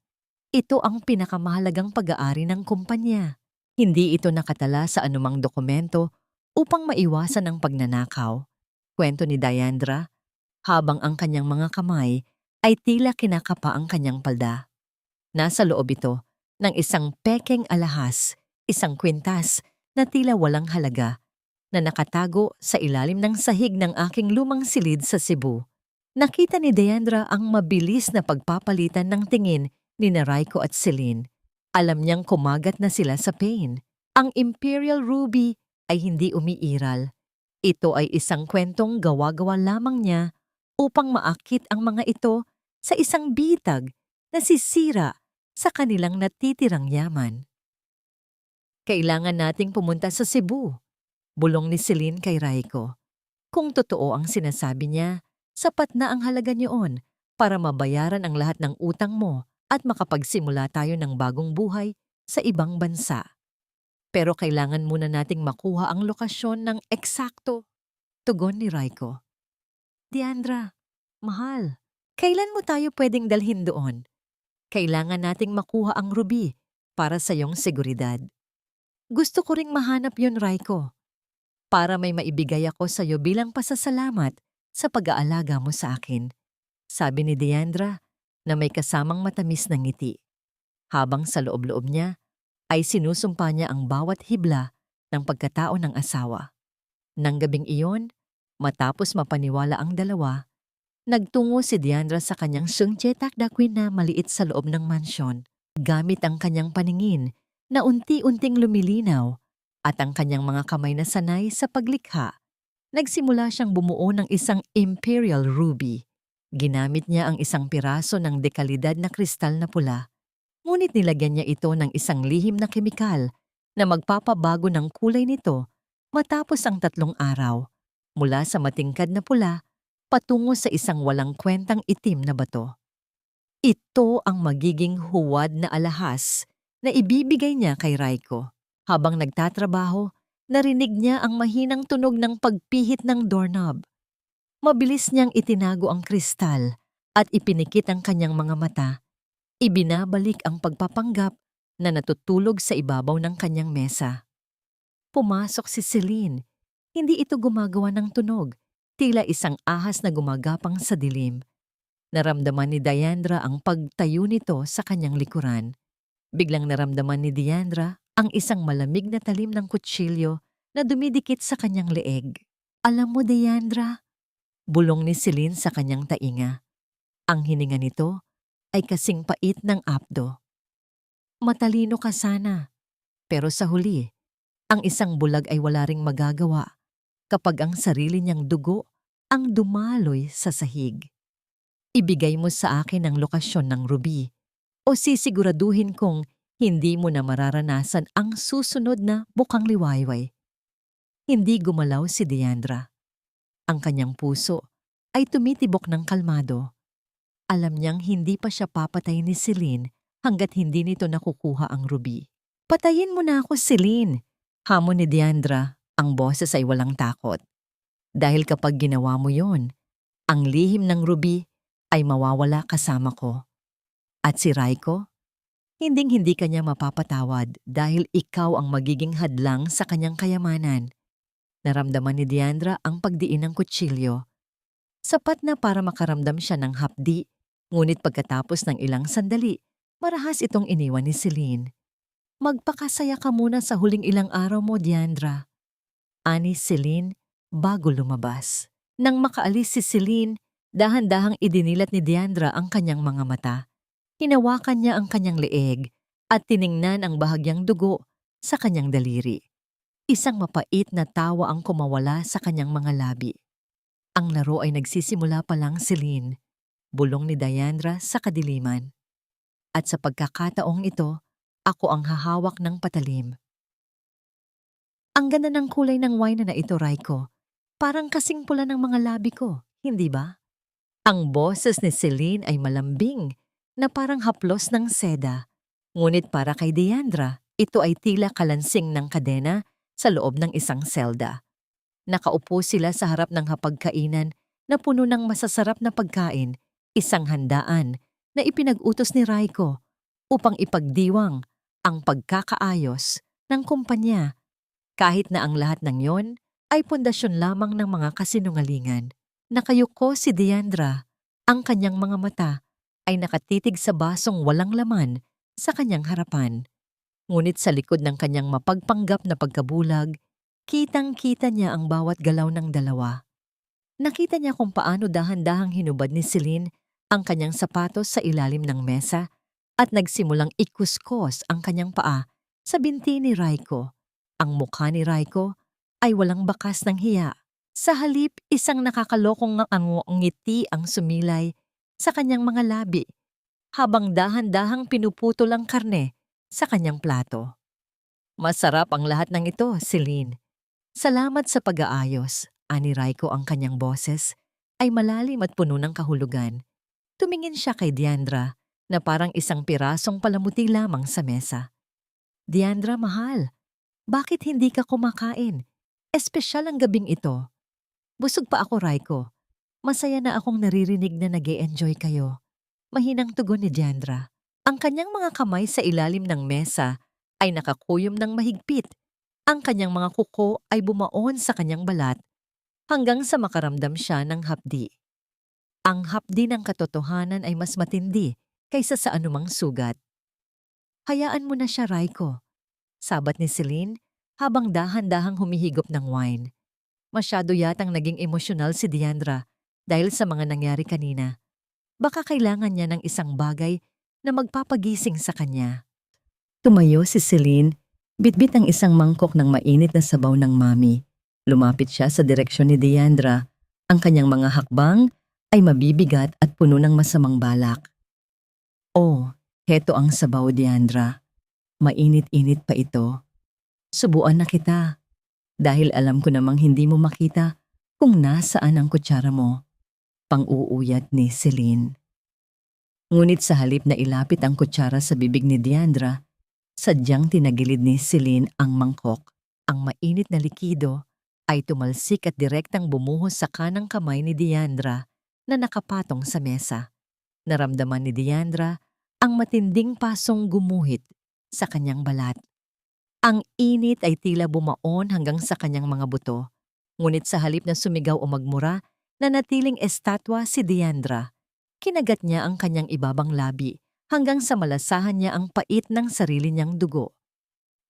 ito ang pinakamahalagang pag-aari ng kumpanya. Hindi ito nakatala sa anumang dokumento upang maiwasan ang pagnanakaw. Kwento ni Diandra, habang ang kanyang mga kamay ay tila kinakapa ang kanyang palda. Nasa loob ito ng isang pekeng alahas, isang kwintas na tila walang halaga, na nakatago sa ilalim ng sahig ng aking lumang silid sa Cebu. Nakita ni Diandra ang mabilis na pagpapalitan ng tingin ni Raiko at Celine. Alam niyang kumagat na sila sa pain. Ang Imperial Ruby ay hindi umiiral. Ito ay isang kwentong gawa-gawa lamang niya upang maakit ang mga ito sa isang bitag na sisira sa kanilang natitirang yaman. Kailangan nating pumunta sa Cebu, bulong ni Celine kay Raiko. Kung totoo ang sinasabi niya, sapat na ang halaga niyon para mabayaran ang lahat ng utang mo at makapagsimula tayo ng bagong buhay sa ibang bansa. Pero kailangan muna nating makuha ang lokasyon ng eksakto, tugon ni Raiko. Diandra, mahal, kailan mo tayo pwedeng dalhin doon? Kailangan nating makuha ang ruby para sa iyong seguridad. Gusto ko ring mahanap yun, Raiko, para may maibigay ako sa iyo bilang pasasalamat sa pag-aalaga mo sa akin, sabi ni Diandra na may kasamang matamis na ngiti. Habang sa loob-loob niya ay sinusumpa niya ang bawat hibla ng pagkatao ng asawa. Nang gabing iyon, matapos mapaniwala ang dalawa, nagtungo si Diandra sa kanyang Sungchetak Dakwin na maliit sa loob ng mansyon, gamit ang kanyang paningin na unti-unting lumilinaw at ang kanyang mga kamay na sanay sa paglikha. Nagsimula siyang bumuo ng isang Imperial Ruby. Ginamit niya ang isang piraso ng dekalidad na kristal na pula, ngunit nilagyan niya ito ng isang lihim na kemikal na magpapabago ng kulay nito matapos ang 3 araw mula sa matingkad na pula patungo sa isang walang kwentang itim na bato. Ito ang magiging huwad na alahas na ibibigay niya kay Raiko. Habang nagtatrabaho, narinig niya ang mahinang tunog ng pagpihit ng doorknob. Mabilis niyang itinago ang kristal at ipinikit ang kanyang mga mata. Ibinabalik ang pagpapanggap na natutulog sa ibabaw ng kanyang mesa. Pumasok si Celine. Hindi ito gumagawa ng tunog, tila isang ahas na gumagapang sa dilim. Naramdaman ni Diandra ang pagtayo nito sa kanyang likuran. Biglang naramdaman ni Diandra ang isang malamig na talim ng kutsilyo na dumidikit sa kanyang leeg. Alam mo, Diandra, bulong ni Celine sa kanyang tainga. Ang hininga nito ay kasing pait ng apdo. Matalino ka sana, pero sa huli, ang isang bulag ay wala ring magagawa kapag ang sarili niyang dugo ang dumaloy sa sahig. Ibigay mo sa akin ang lokasyon ng Ruby o sisiguraduhin kong hindi mo na mararanasan ang susunod na bukang liwayway. Hindi gumalaw si Diandra. Ang kanyang puso ay tumitibok ng kalmado. Alam niyang hindi pa siya papatay ni Celine hanggat hindi nito nakukuha ang Ruby. Patayin mo na ako, Celine! Hamon ni Diandra, ang boses ay walang takot. Dahil kapag ginawa mo yon, ang lihim ng Ruby ay mawawala kasama ko. At si Raiko, hinding-hindi kanya mapapatawad dahil ikaw ang magiging hadlang sa kanyang kayamanan. Naramdaman ni Diandra ang pagdiin ng kutsilyo. Sapat na para makaramdam siya ng hapdi, ngunit pagkatapos ng ilang sandali, marahas itong iniwan ni Celine. Magpakasaya ka muna sa huling ilang araw mo, Diandra. Ani Celine bago lumabas. Nang makaalis si Celine, dahan-dahang idinilat ni Diandra ang kanyang mga mata. Hinawakan niya ang kanyang leeg at tiningnan ang bahagyang dugo sa kanyang daliri. Isang mapait na tawa ang kumawala sa kanyang mga labi. Ang laro ay nagsisimula pa lang, Celine, bulong ni Diandra sa kadiliman. At sa pagkakataong ito, ako ang hahawak ng patalim. Ang ganda ng kulay ng wine na ito, Raiko. Parang kasing pula ng mga labi ko, hindi ba? Ang boses ni Celine ay malambing na parang haplos ng seda. Ngunit para kay Diandra, ito ay tila kalansing ng kadena sa loob ng isang selda. Nakaupo sila sa harap ng hapagkainan na puno ng masasarap na pagkain, isang handaan na ipinag-utos ni Raiko upang ipagdiwang ang pagkakaayos ng kumpanya. Kahit na ang lahat ng yon ay pundasyon lamang ng mga kasinungalingan. Nakayuko si Diandra, ang kanyang mga mata ay nakatitig sa basong walang laman sa kanyang harapan. Ngunit sa likod ng kanyang mapagpanggap na pagkabulag, kitang-kita niya ang bawat galaw ng dalawa. Nakita niya kung paano dahan-dahang hinubad ni Celine ang kanyang sapatos sa ilalim ng mesa at nagsimulang ikuskos ang kanyang paa sa binti ni Raiko. Ang mukha ni Raiko ay walang bakas ng hiya. Sa halip, isang nakakalokong ngiti ang sumilay sa kanyang mga labi habang dahan-dahang pinuputol ang karne sa kanyang plato. Masarap ang lahat ng ito, Celine. Salamat sa pag-aayos, ani Raiko. Ang kanyang boses ay malalim at puno ng kahulugan. Tumingin siya kay Diandra na parang isang pirasong palamuti lamang sa mesa. Diandra, mahal, bakit hindi ka kumakain? Espesyal ang gabing ito. Busog pa ako, Raiko. Masaya na akong naririnig na nag-e-enjoy kayo. Mahinang tugon ni Diandra. Ang kanyang mga kamay sa ilalim ng mesa ay nakakuyom ng mahigpit. Ang kanyang mga kuko ay bumaon sa kanyang balat hanggang sa makaramdam siya ng hapdi. Ang hapdi ng katotohanan ay mas matindi kaysa sa anumang sugat. Hayaan mo na siya, Raiko. Sabat ni Celine habang dahan-dahang humihigop ng wine. Masyado yatang naging emosyonal si Diandra dahil sa mga nangyari kanina. Baka kailangan niya ng isang bagay na magpapagising sa kanya. Tumayo si Celine, bitbit ang isang mangkok ng mainit na sabaw ng mami. Lumapit siya sa direksyon ni Diandra. Ang kanyang mga hakbang ay mabibigat at puno ng masamang balak. Oh, heto ang sabaw, Diandra. Mainit-init pa ito. Subuan na kita dahil alam ko namang hindi mo makita kung nasaan ang kutsara mo. Pang-uuyat ni Celine. Ngunit sa halip na ilapit ang kutsara sa bibig ni Diandra, sadyang tinagilid ni Celine ang mangkok. Ang mainit na likido ay tumalsik at direktang bumuhos sa kanang kamay ni Diandra na nakapatong sa mesa. Naramdaman ni Diandra ang matinding pasong gumuhit sa kanyang balat. Ang init ay tila bumaon hanggang sa kanyang mga buto. Ngunit sa halip na sumigaw o magmura, nanatiling estatwa si Diandra. Kinagat niya ang kanyang ibabang labi hanggang sa malasahan niya ang pait ng sarili niyang dugo.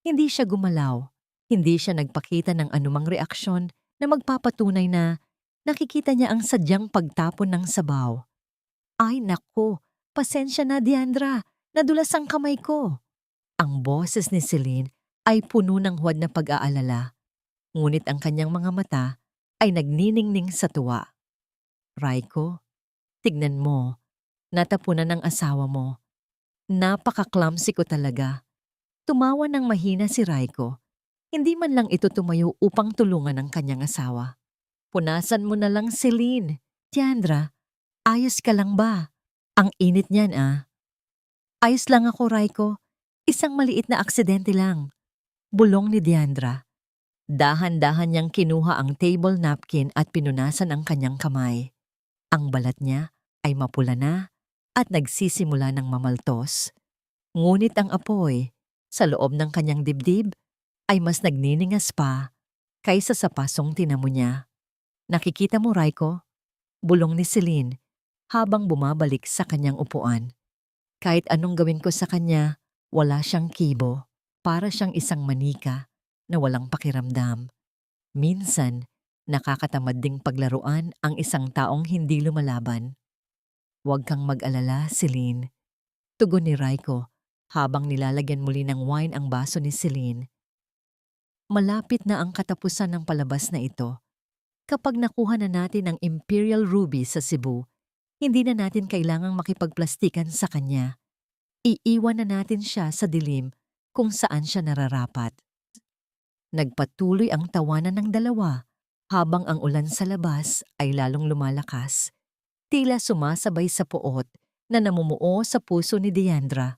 Hindi siya gumalaw. Hindi siya nagpakita ng anumang reaksyon na magpapatunay na nakikita niya ang sadyang pagtapon ng sabaw. Ay nako, pasensya na Diandra, nadulas ang kamay ko. Ang boses ni Celine ay puno ng huwad na pag-aalala. Ngunit ang kanyang mga mata ay nagniningning sa tuwa. Raiko, tignan mo, natapunan ng asawa mo. Napaka-clumsy ko talaga. Tumawa ng mahina si Raiko. Hindi man lang ito tumayo upang tulungan ang kanyang asawa. Punasan mo na lang, Celine. Diandra, ayos ka lang ba? Ang init niyan Ayos lang ako, Raiko. Isang maliit na aksidente lang. Bulong ni Diandra. Dahan-dahan niyang kinuha ang table napkin at pinunasan ang kanyang kamay. Ang balat niya ay mapula na at nagsisimula ng mamaltos. Ngunit ang apoy sa loob ng kanyang dibdib ay mas nagniningas pa kaysa sa pasong tinamo niya. Nakikita mo, Raiko? Bulong ni Celine habang bumabalik sa kanyang upuan. Kahit anong gawin ko sa kanya, wala siyang kibo. Para siyang isang manika na walang pakiramdam. Minsan, nakakatamad ding paglaruan ang isang taong hindi lumalaban. Huwag kang mag-alala, Celine. Tugon ni Raiko habang nilalagyan muli ng wine ang baso ni Celine. Malapit na ang katapusan ng palabas na ito. Kapag nakuha na natin ang Imperial Ruby sa Cebu, hindi na natin kailangang makipagplastikan sa kanya. Iiwan na natin siya sa dilim kung saan siya nararapat. Nagpatuloy ang tawanan ng dalawa habang ang ulan sa labas ay lalong lumalakas. Tila sumasabay sa puot na namumuo sa puso ni Diandra.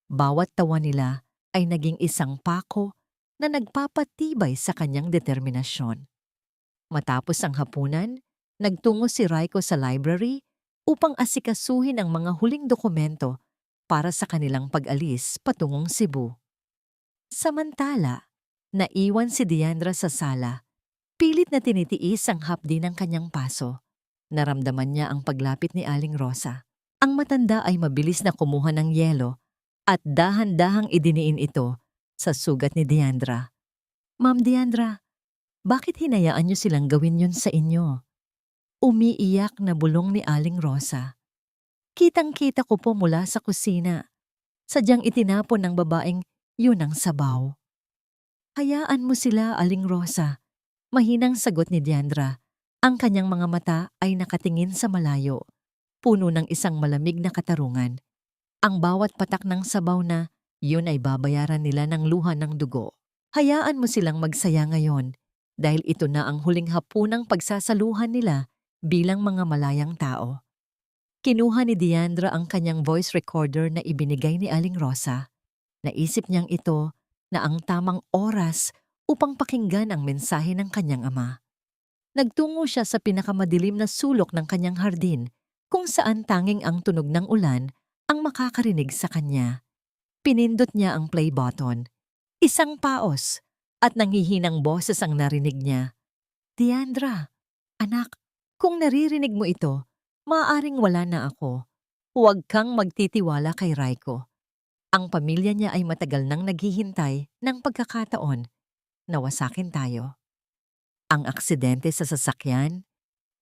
Bawat tawa nila ay naging isang pako na nagpapatibay sa kanyang determinasyon. Matapos ang hapunan, nagtungo si Raiko sa library upang asikasuhin ang mga huling dokumento para sa kanilang pag-alis patungong Cebu. Samantala, naiwan si Diandra sa sala. Pilit na tinitiis ang hapdi ng kanyang paso. Naramdaman niya ang paglapit ni Aling Rosa. Ang matanda ay mabilis na kumuha ng yelo at dahan-dahang idiniin ito sa sugat ni Diandra. Ma'am Diandra, bakit hinayaan niyo silang gawin yun sa inyo? Umiiyak na bulong ni Aling Rosa. Kitang-kita ko po mula sa kusina. Sadyang itinapon ng babaeng yun ang sabaw. Hayaan mo sila, Aling Rosa. Mahinang sagot ni Diandra. Ang kanyang mga mata ay nakatingin sa malayo, puno ng isang malamig na katarungan. Ang bawat patak ng sabaw na, yun ay babayaran nila ng luha ng dugo. Hayaan mo silang magsaya ngayon dahil ito na ang huling hapunang pagsasaluhan nila bilang mga malayang tao. Kinuha ni Diandra ang kanyang voice recorder na ibinigay ni Aling Rosa. Naisip niyang ito na ang tamang oras upang pakinggan ang mensahe ng kanyang ama. Nagtungo siya sa pinakamadilim na sulok ng kanyang hardin kung saan tanging ang tunog ng ulan ang makakarinig sa kanya. Pinindot niya ang play button. Isang paos at nanghihinang boses ang narinig niya. Diandra, anak, kung naririnig mo ito, maaaring wala na ako. Huwag kang magtitiwala kay Raiko. Ang pamilya niya ay matagal nang naghihintay ng pagkakataon na wasakin tayo. Ang aksidente sa sasakyan?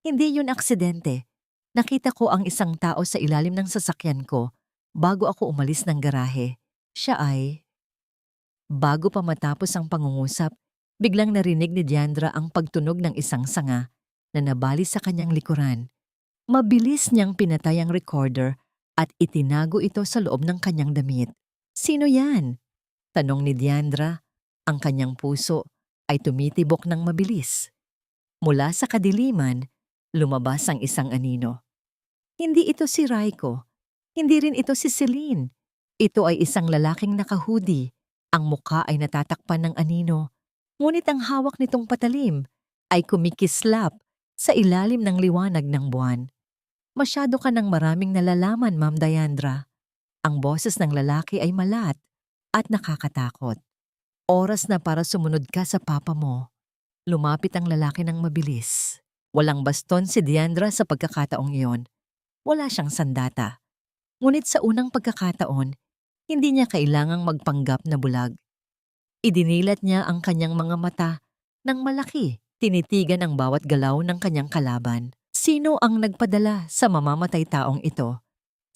Hindi yun aksidente. Nakita ko ang isang tao sa ilalim ng sasakyan ko bago ako umalis ng garahe. Siya ay... Bago pa matapos ang pangungusap, biglang narinig ni Diandra ang pagtunog ng isang sanga na nabali sa kanyang likuran. Mabilis niyang pinatay ang recorder at itinago ito sa loob ng kanyang damit. Sino yan? Tanong ni Diandra. Ang kanyang puso ay tumitibok ng mabilis. Mula sa kadiliman, lumabas ang isang anino. Hindi ito si Raiko. Hindi rin ito si Celine. Ito ay isang lalaking naka-hoodie. Ang mukha ay natatakpan ng anino. Ngunit ang hawak nitong patalim ay kumikislap sa ilalim ng liwanag ng buwan. Masyado ka ng maraming nalalaman, Ma'am Diandra. Ang boses ng lalaki ay malat at nakakatakot. Oras na para sumunod ka sa papa mo. Lumapit ang lalaki ng mabilis. Walang baston si Diandra sa pagkakataong iyon. Wala siyang sandata. Ngunit sa unang pagkakataon, hindi niya kailangang magpanggap na bulag. Idinilat niya ang kanyang mga mata ng malaki, tinitigan ang bawat galaw ng kanyang kalaban. Sino ang nagpadala sa mamamatay taong ito?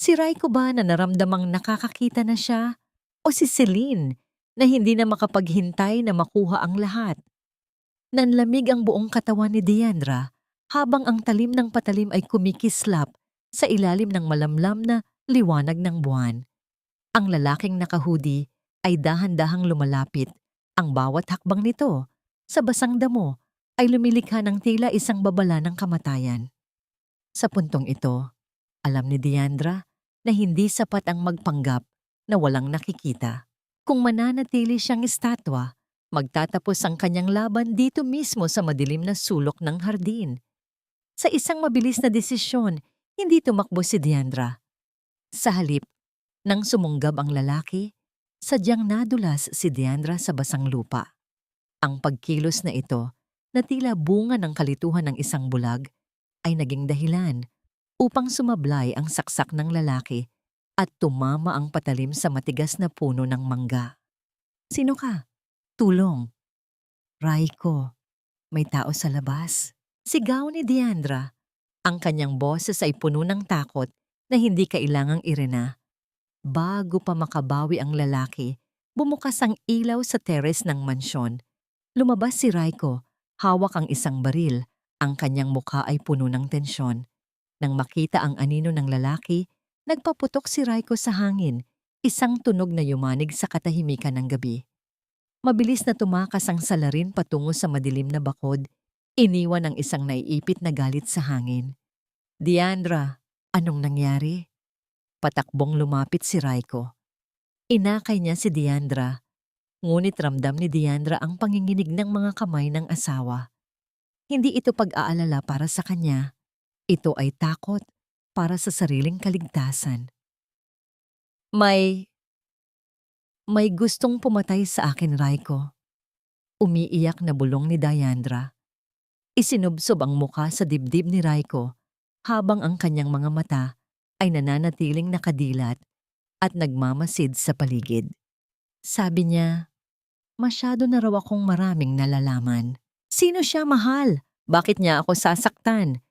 Si Raiko ba na naramdamang nakakakita na siya? O si Celine na hindi na makapaghintay na makuha ang lahat? Nanlamig ang buong katawan ni Diandra habang ang talim ng patalim ay kumikislap sa ilalim ng malamlam na liwanag ng buwan. Ang lalaking naka-hoodie ay dahan-dahang lumalapit. Ang bawat hakbang nito sa basang damo ay lumilikha ng tila isang babala ng kamatayan. Sa puntong ito, alam ni Diandra na hindi sapat ang magpanggap na walang nakikita. Kung mananatili siyang estatwa, magtatapos ang kanyang laban dito mismo sa madilim na sulok ng hardin. Sa isang mabilis na desisyon, hindi tumakbo si Diandra. Sa halip, nang sumunggab ang lalaki, sadyang nadulas si Diandra sa basang lupa. Ang pagkilos na ito, na tila bunga ng kalituhan ng isang bulag, ay naging dahilan upang sumablay ang saksak ng lalaki at tumama ang patalim sa matigas na puno ng mangga. Sino ka? Tulong. Raiko, may tao sa labas. Sigaw ni Diandra. Ang kanyang boses ay puno ng takot na hindi kailangang irena. Bago pa makabawi ang lalaki, bumukas ang ilaw sa teres ng mansyon. Lumabas si Raiko, hawak ang isang baril. Ang kanyang mukha ay puno ng tensyon. Nang makita ang anino ng lalaki, nagpaputok si Raiko sa hangin, isang tunog na yumanig sa katahimikan ng gabi. Mabilis na tumakas ang salarin patungo sa madilim na bakod, iniwan ang isang naiipit na galit sa hangin. Diandra, anong nangyari? Patakbong lumapit si Raiko. Inakay niya si Diandra, ngunit ramdam ni Diandra ang panginginig ng mga kamay ng asawa. Hindi ito pag-aalala para sa kanya, ito ay takot para sa sariling kaligtasan. May gustong pumatay sa akin, Raiko. Umiiyak na bulong ni Diandra. Isinubsob ang mukha sa dibdib ni Raiko habang ang kanyang mga mata ay nananatiling nakadilat at nagmamasid sa paligid. Sabi niya, masyado na raw akong maraming nalalaman. Sino siya, mahal? Bakit niya ako sasaktan?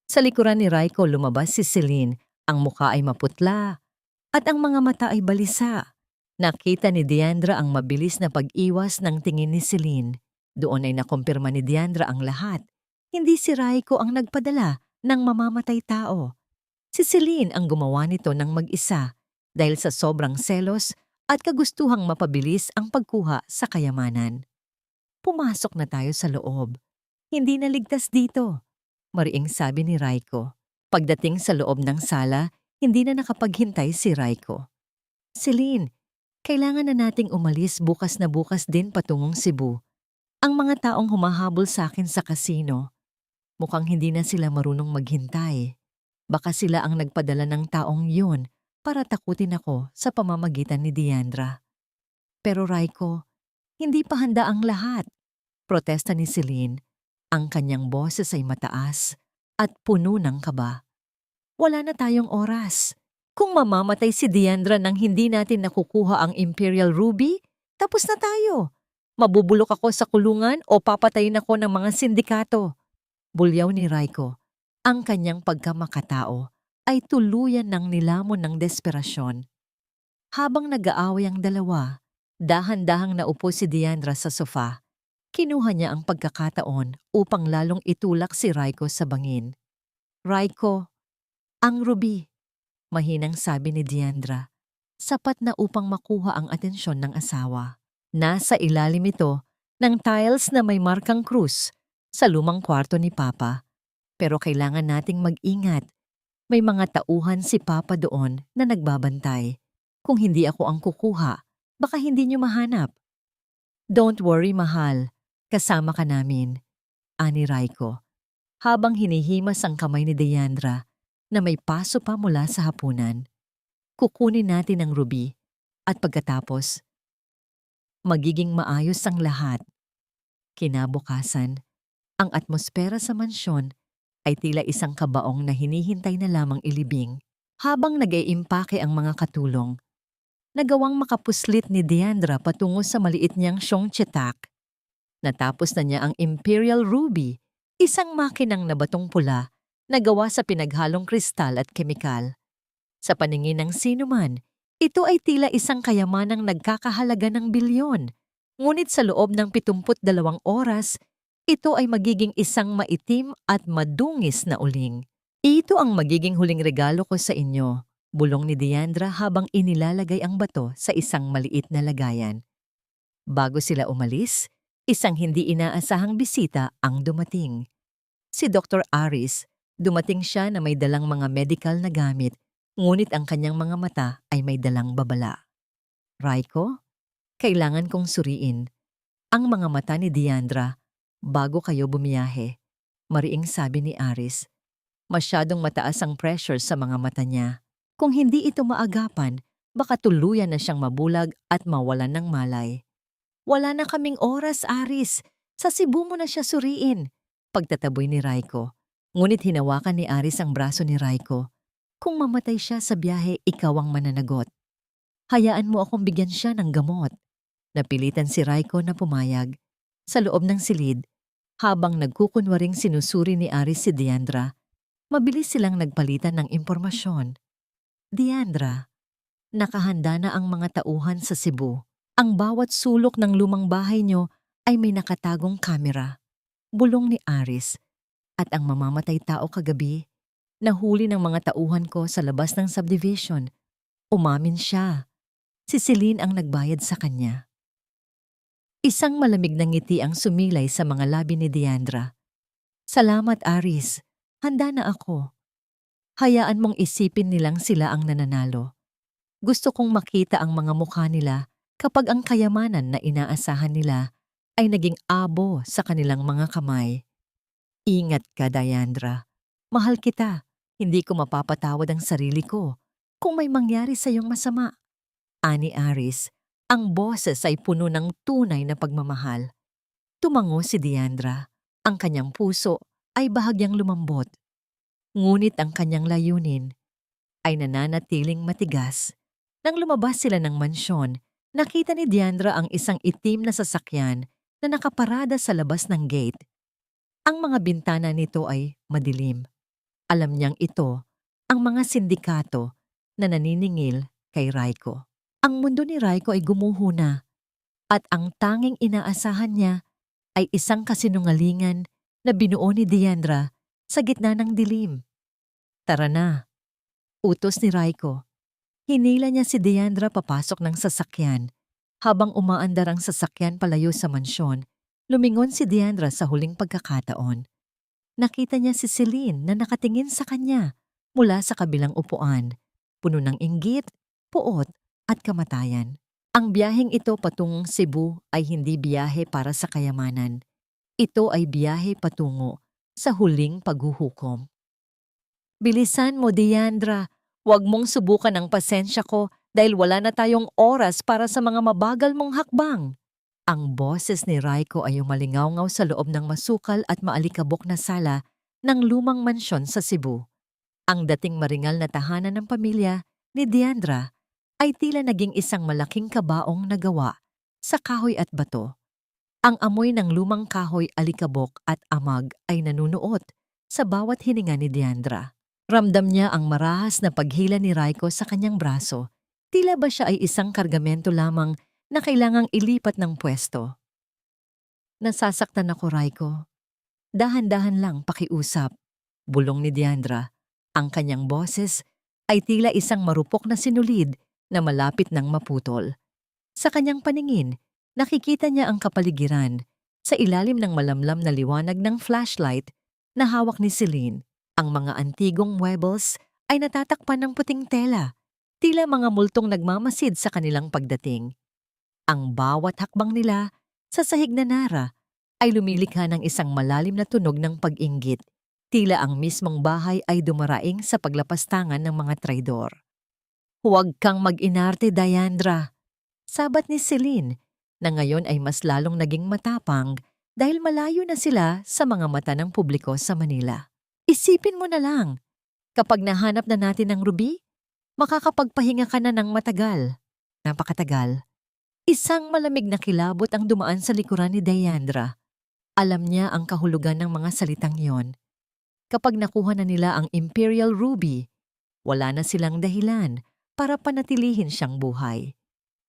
Sa likuran ni Raiko lumabas si Celine. Ang mukha ay maputla at ang mga mata ay balisa. Nakita ni Diandra ang mabilis na pag-iwas ng tingin ni Celine. Doon ay nakumpirma ni Diandra ang lahat. Hindi si Raiko ang nagpadala ng mamamatay tao. Si Celine ang gumawa nito ng mag-isa dahil sa sobrang selos at kagustuhang mapabilis ang pagkuha sa kayamanan. Pumasok na tayo sa loob. Hindi na ligtas dito, mariing sabi ni Raiko. Pagdating sa loob ng sala, hindi na nakapaghintay si Raiko. Celine, kailangan na nating umalis bukas na bukas din patungong Cebu. Ang mga taong humahabol sa akin sa kasino, mukhang hindi na sila marunong maghintay. Baka sila ang nagpadala ng taong yun para takutin ako sa pamamagitan ni Diandra. Pero Raiko, hindi pa handa ang lahat. Protesta ni Celine. Ang kanyang boses ay mataas at puno ng kaba. Wala na tayong oras. Kung mamamatay si Diandra nang hindi natin nakukuha ang Imperial Ruby, tapos na tayo. Mabubulok ako sa kulungan o papatayin ako ng mga sindikato. Bulyaw ni Raiko. Ang kanyang pagkamakatao ay tuluyan ng nilamon ng desperasyon. Habang nag-aaway ang dalawa, dahan-dahang naupo si Diandra sa sofa. Kinuha niya ang pagkakataon upang lalong itulak si Raiko sa bangin. Raiko, ang ruby, mahinang sabi ni Diandra, sapat na upang makuha ang atensyon ng asawa. Nasa ilalim ito ng tiles na may markang krus sa lumang kwarto ni Papa. Pero kailangan nating mag-ingat. May mga tauhan si Papa doon na nagbabantay. Kung hindi ako ang kukuha, baka hindi niyo mahanap. Don't worry, mahal. Kasama ka namin, ani Raiko, habang hinihimas ang kamay ni Deandra na may paso pa mula sa hapunan. Kukunin natin ang ruby at pagkatapos, magiging maayos ang lahat. Kinabukasan, ang atmosfera sa mansyon ay tila isang kabaong na hinihintay na lamang ilibing. Habang nag-iimpake ang mga katulong, nagawang makapuslit ni Deandra patungo sa maliit niyang Chetak. Natapos na niya ang Imperial Ruby, isang makinang na batong pula na gawa sa pinaghalong kristal at kemikal. Sa paningin ng sinuman, ito ay tila isang kayamanang nagkakahalaga ng bilyon. Ngunit sa loob ng 72 oras, ito ay magiging isang maitim at madungis na uling. Ito ang magiging huling regalo ko sa inyo, bulong ni Deandra habang inilalagay ang bato sa isang maliit na lagayan. Bago sila umalis, isang hindi inaasahang bisita ang dumating. Si Dr. Aris, dumating siya na may dalang mga medical na gamit, ngunit ang kanyang mga mata ay may dalang babala. Raiko, kailangan kong suriin ang mga mata ni Deandra bago kayo bumiyahe, mariing sabi ni Aris. Masyadong mataas ang pressure sa mga mata niya. Kung hindi ito maagapan, baka tuluyan na siyang mabulag at mawalan ng malay. Wala na kaming oras, Aris. Sa Cebu mo na siya suriin, pagtataboy ni Raiko. Ngunit hinawakan ni Aris ang braso ni Raiko. Kung mamatay siya sa biyahe, ikaw ang mananagot. Hayaan mo akong bigyan siya ng gamot. Napilitan si Raiko na pumayag. Sa loob ng silid, habang nagkukunwaring sinusuri ni Aris si Deandra, mabilis silang nagpalitan ng impormasyon. Deandra, nakahanda na ang mga tauhan sa Cebu. Ang bawat sulok ng lumang bahay niyo ay may nakatagong kamera. Bulong ni Aris. At ang mamamatay tao kagabi, nahuli ng mga tauhan ko sa labas ng subdivision. Umamin siya. Si Celine ang nagbayad sa kanya. Isang malamig na ngiti ang sumilay sa mga labi ni Deandra. Salamat, Aris. Handa na ako. Hayaan mong isipin nilang sila ang nananalo. Gusto kong makita ang mga mukha nila kapag ang kayamanan na inaasahan nila ay naging abo sa kanilang mga kamay. Ingat ka, Deandra. Mahal kita. Hindi ko mapapatawad ang sarili ko kung may mangyari sa iyong masama. Ani Aris, ang boses ay puno ng tunay na pagmamahal. Tumango si Deandra. Ang kanyang puso ay bahagyang lumambot. Ngunit ang kanyang layunin ay nananatiling matigas. Nang lumabas sila ng mansyon, nakita ni Deandra ang isang itim na sasakyan na nakaparada sa labas ng gate. Ang mga bintana nito ay madilim. Alam niyang ito ang mga sindikato na naniningil kay Raiko. Ang mundo ni Raiko ay gumuho na at ang tanging inaasahan niya ay isang kasinungalingan na binuo ni Deandra sa gitna ng dilim. Tara na, utos ni Raiko. Hinila niya si Deandra papasok ng sasakyan. Habang umaandar ang sasakyan palayo sa mansyon, lumingon si Deandra sa huling pagkakataon. Nakita niya si Celine na nakatingin sa kanya mula sa kabilang upuan, puno ng inggit, puot at kamatayan. Ang biyaheng ito patungong Cebu ay hindi biyahe para sa kayamanan. Ito ay biyahe patungo sa huling paghuhukom. Bilisan mo, Deandra. Huwag mong subukan ang pasensya ko dahil wala na tayong oras para sa mga mabagal mong hakbang. Ang boses ni Raiko ay umalingaw-ngaw sa loob ng masukal at maalikabok na sala ng lumang mansyon sa Cebu. Ang dating maringal na tahanan ng pamilya ni Deandra ay tila naging isang malaking kabaong na gawa sa kahoy at bato. Ang amoy ng lumang kahoy, alikabok at amag ay nanunuot sa bawat hininga ni Deandra. Ramdam niya ang marahas na paghila ni Raiko sa kanyang braso. Tila ba siya ay isang kargamento lamang na kailangang ilipat ng pwesto. Nasasaktan ako, Raiko. Dahan-dahan lang pakiusap, bulong ni Deandra. Ang kanyang boses ay tila isang marupok na sinulid na malapit ng maputol. Sa kanyang paningin, Nakikita niya ang kapaligiran sa ilalim ng malamlam na liwanag ng flashlight na hawak ni Celine. Ang mga antigong muebles ay natatakpan ng puting tela, tila mga multong nagmamasid sa kanilang pagdating. Ang bawat hakbang nila sa sahig na nara ay lumilikha ng isang malalim na tunog ng pag-inggit. Tila ang mismong bahay ay dumaraing sa paglapastangan ng mga traidor. Huwag kang mag-inarte, Diandra. Sabat ni Celine, na ngayon ay mas lalong naging matapang dahil malayo na sila sa mga mata ng publiko sa Manila. Isipin mo na lang, kapag nahanap na natin ang ruby, makakapagpahinga ka na ng matagal. Napakatagal. Isang malamig na kilabot ang dumaan sa likuran ni Diandra. Alam niya ang kahulugan ng mga salitang yon. Kapag nakuha na nila ang Imperial Ruby, wala na silang dahilan para panatilihin siyang buhay.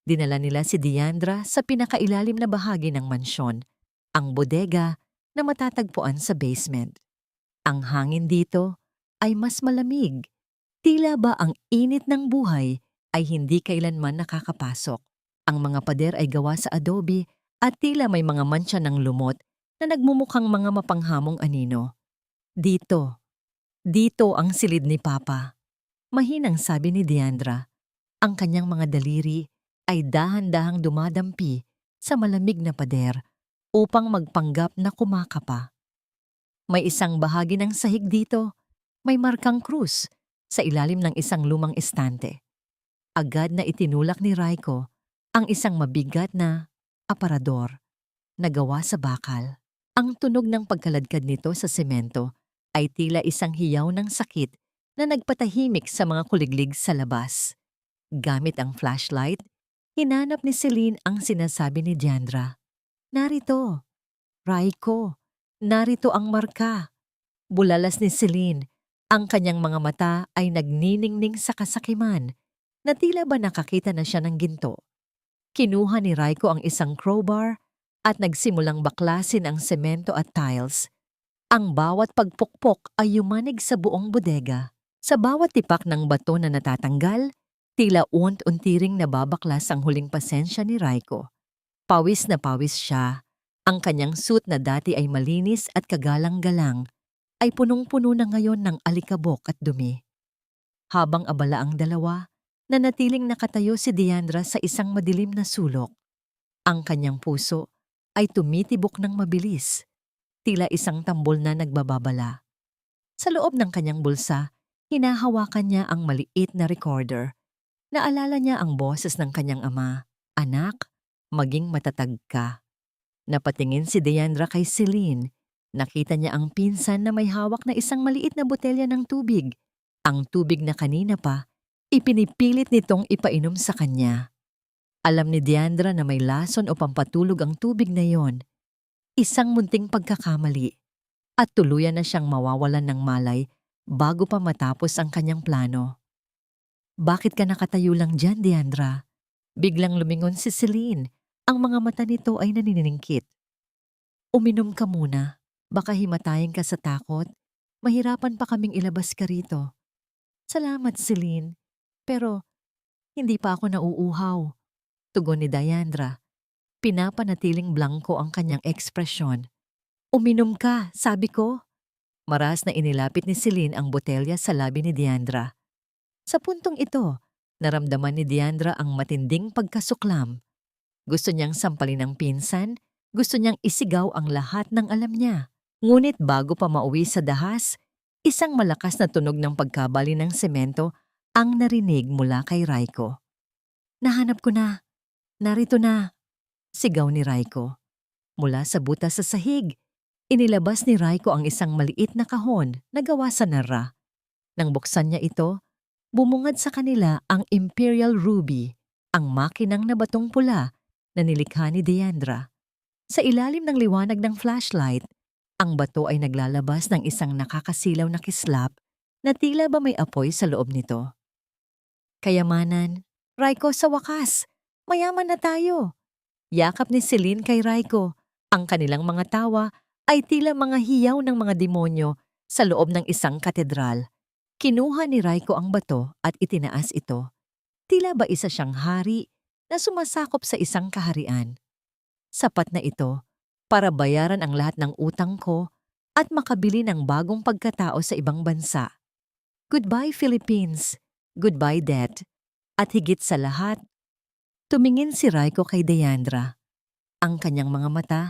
Dinala nila si Diandra sa pinakailalim na bahagi ng mansyon, ang bodega na matatagpuan sa basement. Ang hangin dito ay mas malamig. Tila ba ang init ng buhay ay hindi kailanman nakakapasok. Ang mga pader ay gawa sa adobe at tila may mga mantsa ng lumot na nagmumukhang mga mapanghamong anino. Dito ang silid ni Papa. Mahinang sabi ni Diandra. Ang kanyang mga daliri ay dahan-dahang dumadampi sa malamig na pader upang magpanggap na kumakapa. May isang bahagi ng sahig dito, may markang krus sa ilalim ng isang lumang estante. Agad na itinulak ni Raiko ang isang mabigat na aparador na gawa sa bakal. Ang tunog ng pagkaladkad nito sa semento ay tila isang hiyaw ng sakit na nagpatahimik sa mga kuliglig sa labas. Gamit ang flashlight, hinanap ni Celine ang sinasabi ni Diandra. Narito, Raiko, narito ang marka. Bulalas ni Celine, ang kanyang mga mata ay nagniningning sa kasakiman na tila ba nakakita na siya ng ginto. Kinuha ni Raiko ang isang crowbar at nagsimulang baklasin ang semento at tiles. Ang bawat pagpukpok ay yumanig sa buong bodega. Sa bawat tipak ng bato na natatanggal, tila unti-untiring nababaklas ang huling pasensya ni Raiko. Pawis na pawis siya. Ang kanyang suit na dati ay malinis at kagalang-galang ay punong-puno na ngayon ng alikabok at dumi. Habang abala ang dalawa, nanatiling nakatayo si Diandra sa isang madilim na sulok. Ang kanyang puso ay tumitibok ng mabilis, tila isang tambol na nagbababala. Sa loob ng kanyang bulsa, hinahawakan niya ang maliit na recorder. Naalala niya ang boses ng kanyang ama, "Anak, maging matatag ka." Napatingin si Diandra kay Celine. Nakita niya ang pinsan na may hawak na isang maliit na botelya ng tubig. Ang tubig na kanina pa, ipinipilit nitong ipainom sa kanya. Alam ni Diandra na may lason o pampatulog ang tubig na yon. Isang munting pagkakamali at tuluyan na siyang mawawalan ng malay bago pa matapos ang kanyang plano. Bakit ka nakatayo lang dyan, Diandra? Biglang lumingon si Celine. Ang mga mata nito ay naniningkit. Uminom ka muna. Baka himatayin ka sa takot. Mahirapan pa kaming ilabas ka rito. Salamat, Celine. Pero hindi pa ako nauuhaw. Tugon ni Diandra. Pinapanatiling blanko ang kanyang ekspresyon. Uminom ka, sabi ko. Maras na inilapit ni Celine ang botelya sa labi ni Diandra. Sa puntong ito, naramdaman ni Diandra ang matinding pagkasuklam. Gusto niyang sampalin ang pinsan, gusto niyang isigaw ang lahat ng alam niya. Ngunit bago pa mauwi sa dahas, isang malakas na tunog ng pagkabali ng semento ang narinig mula kay Raiko. Nahanap ko na. Narito na. Sigaw ni Raiko. Mula sa butas sa sahig, inilabas ni Raiko ang isang maliit na kahon na gawa sa nara. Nang buksan niya ito, bumungad sa kanila ang Imperial Ruby, ang makinang na batong pula na nilikha ni Diandra. Sa ilalim ng liwanag ng flashlight, ang bato ay naglalabas ng isang nakakasilaw na kislap na tila ba may apoy sa loob nito. Kayamanan, Raiko, sa wakas, mayaman na tayo. Yakap ni Celine kay Raiko. Ang kanilang mga tawa ay tila mga hiyaw ng mga demonyo sa loob ng isang katedral. Kinuha ni Raiko ang bato at itinaas ito. Tila ba isa siyang hari na sumasakop sa isang kaharian. Sapat na ito para bayaran ang lahat ng utang ko at makabili ng bagong pagkatao sa ibang bansa. Goodbye, Philippines. Goodbye, debt. At higit sa lahat, tumingin si Raiko kay Deandra. Ang kanyang mga mata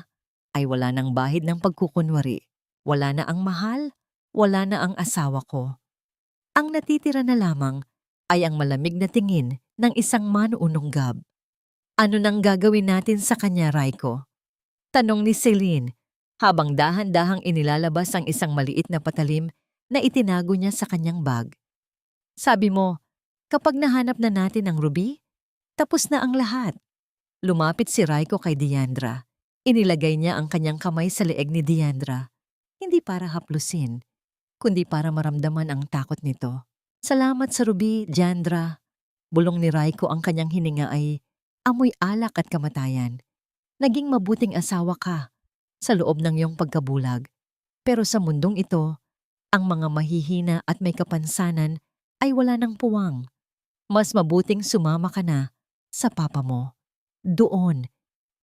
ay wala ng bahid ng pagkukunwari. Wala na ang mahal, wala na ang asawa ko. Ang natitira na lamang ay ang malamig na tingin ng isang manuununggab. Ano nang gagawin natin sa kanya, Raiko? Tanong ni Celine habang dahan-dahang inilalabas ang isang maliit na patalim na itinago niya sa kanyang bag. Sabi mo, kapag nahanap na natin ang ruby, tapos na ang lahat. Lumapit si Raiko kay Deandra. Inilagay niya ang kanyang kamay sa leeg ni Deandra. Hindi para haplusin, kundi para maramdaman ang takot nito. Salamat sa ruby, Deandra. Bulong ni Raiko. Ang kanyang hininga ay amoy alak at kamatayan. Naging mabuting asawa ka sa loob ng iyong pagkabulag. Pero sa mundong ito, ang mga mahihina at may kapansanan ay wala ng puwang. Mas mabuting sumama ka na sa papa mo. Doon,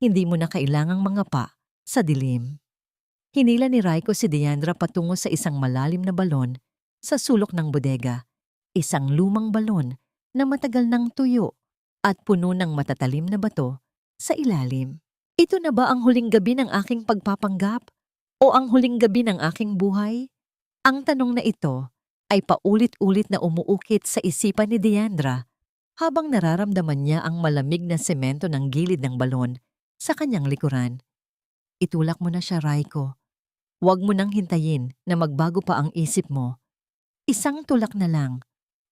hindi mo na kailangang mangapa sa dilim. Hinila ni Raiko si Deandra patungo sa isang malalim na balon sa sulok ng bodega. Isang lumang balon na matagal nang tuyo at puno ng matatalim na bato sa ilalim. Ito na ba ang huling gabi ng aking pagpapanggap? O ang huling gabi ng aking buhay? Ang tanong na ito ay paulit-ulit na umuukit sa isipan ni Deandra habang nararamdaman niya ang malamig na semento ng gilid ng balon sa kanyang likuran. Itulak mo na siya, Raiko. Huwag mo nang hintayin na magbago pa ang isip mo. Isang tulak na lang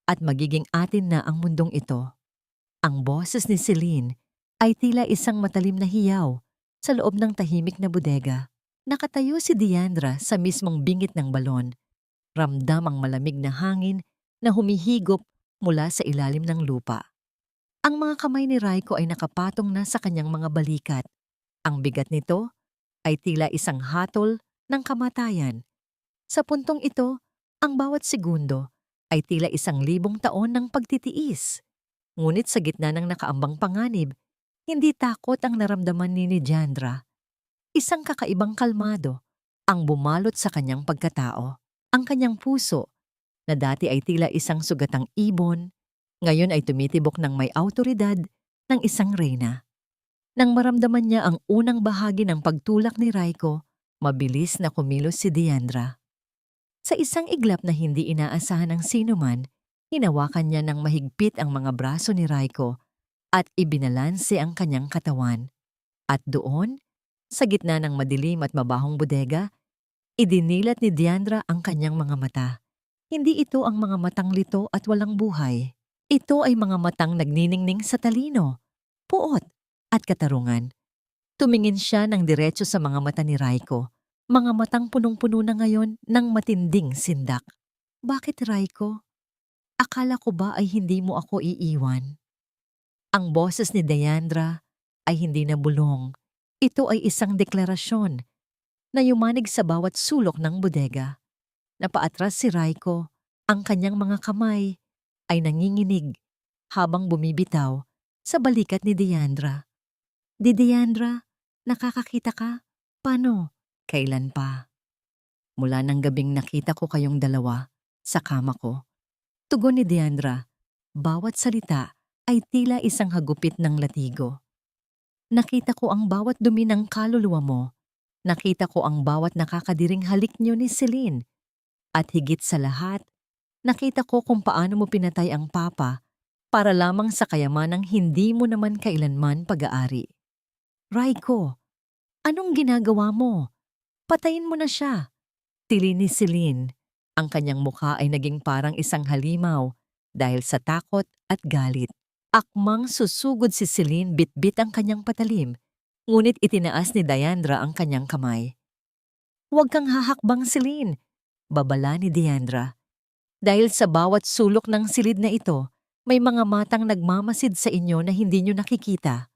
at magiging atin na ang mundong ito. Ang boses ni Celine ay tila isang matalim na hiyaw sa loob ng tahimik na bodega. Nakatayo si Deandra sa mismong bingit ng balon. Ramdam ang malamig na hangin na humihigop mula sa ilalim ng lupa. Ang mga kamay ni Raiko ay nakapatong na sa kanyang mga balikat. Ang bigat nito ay tila isang hatol ng kamatayan. Sa puntong ito, ang bawat segundo ay tila 1,000 taon ng pagtitiis. Ngunit sa gitna ng nakaambang panganib, hindi takot ang naramdaman ni Deandra. Isang kakaibang kalmado ang bumalot sa kanyang pagkatao. Ang kanyang puso, na dati ay tila isang sugatang ibon, ngayon ay tumitibok ng may awtoridad ng isang reyna. Nang maramdaman niya ang unang bahagi ng pagtulak ni Raiko, mabilis na kumilos si Deandra. Sa isang iglap na hindi inaasahan ng sinuman, hinawakan niya ng mahigpit ang mga braso ni Raiko at ibinalanse ang kanyang katawan. At doon, sa gitna ng madilim at mabahong bodega, idinilat ni Deandra ang kanyang mga mata. Hindi ito ang mga matang lito at walang buhay. Ito ay mga matang nagniningning sa talino, puot at katarungan. Tumingin siya ng diretso sa mga mata ni Raiko. Mga matang punong-puno na ngayon ng matinding sindak. Bakit, Raiko? Akala ko ba ay hindi mo ako iiwan? Ang boses ni Deandra ay hindi na bulong. Ito ay isang deklarasyon na yumanig sa bawat sulok ng bodega. Napaatras si Raiko, ang kanyang mga kamay ay nanginginig habang bumibitaw sa balikat ni Deandra. Deandra, nakakakita ka? Paano? Kailan pa? Mula ng gabing nakita ko kayong dalawa sa kama ko. Tugon ni Deandra, bawat salita ay tila isang hagupit ng latigo. Nakita ko ang bawat dumi ng kaluluwa mo. Nakita ko ang bawat nakakadiring halik niyo ni Celine. At higit sa lahat, nakita ko kung paano mo pinatay ang papa para lamang sa kayamanang hindi mo naman kailanman pag-aari. Raiko, anong ginagawa mo? Patayin mo na siya. Tili ni Celine. Ang kanyang mukha ay naging parang isang halimaw dahil sa takot at galit. Akmang susugod si Celine, bitbit ang kanyang patalim, ngunit itinaas ni Deandra ang kanyang kamay. Huwag kang hahakbang, Celine, babala ni Deandra. Dahil sa bawat sulok ng silid na ito, may mga matang nagmamasid sa inyo na hindi nyo nakikita.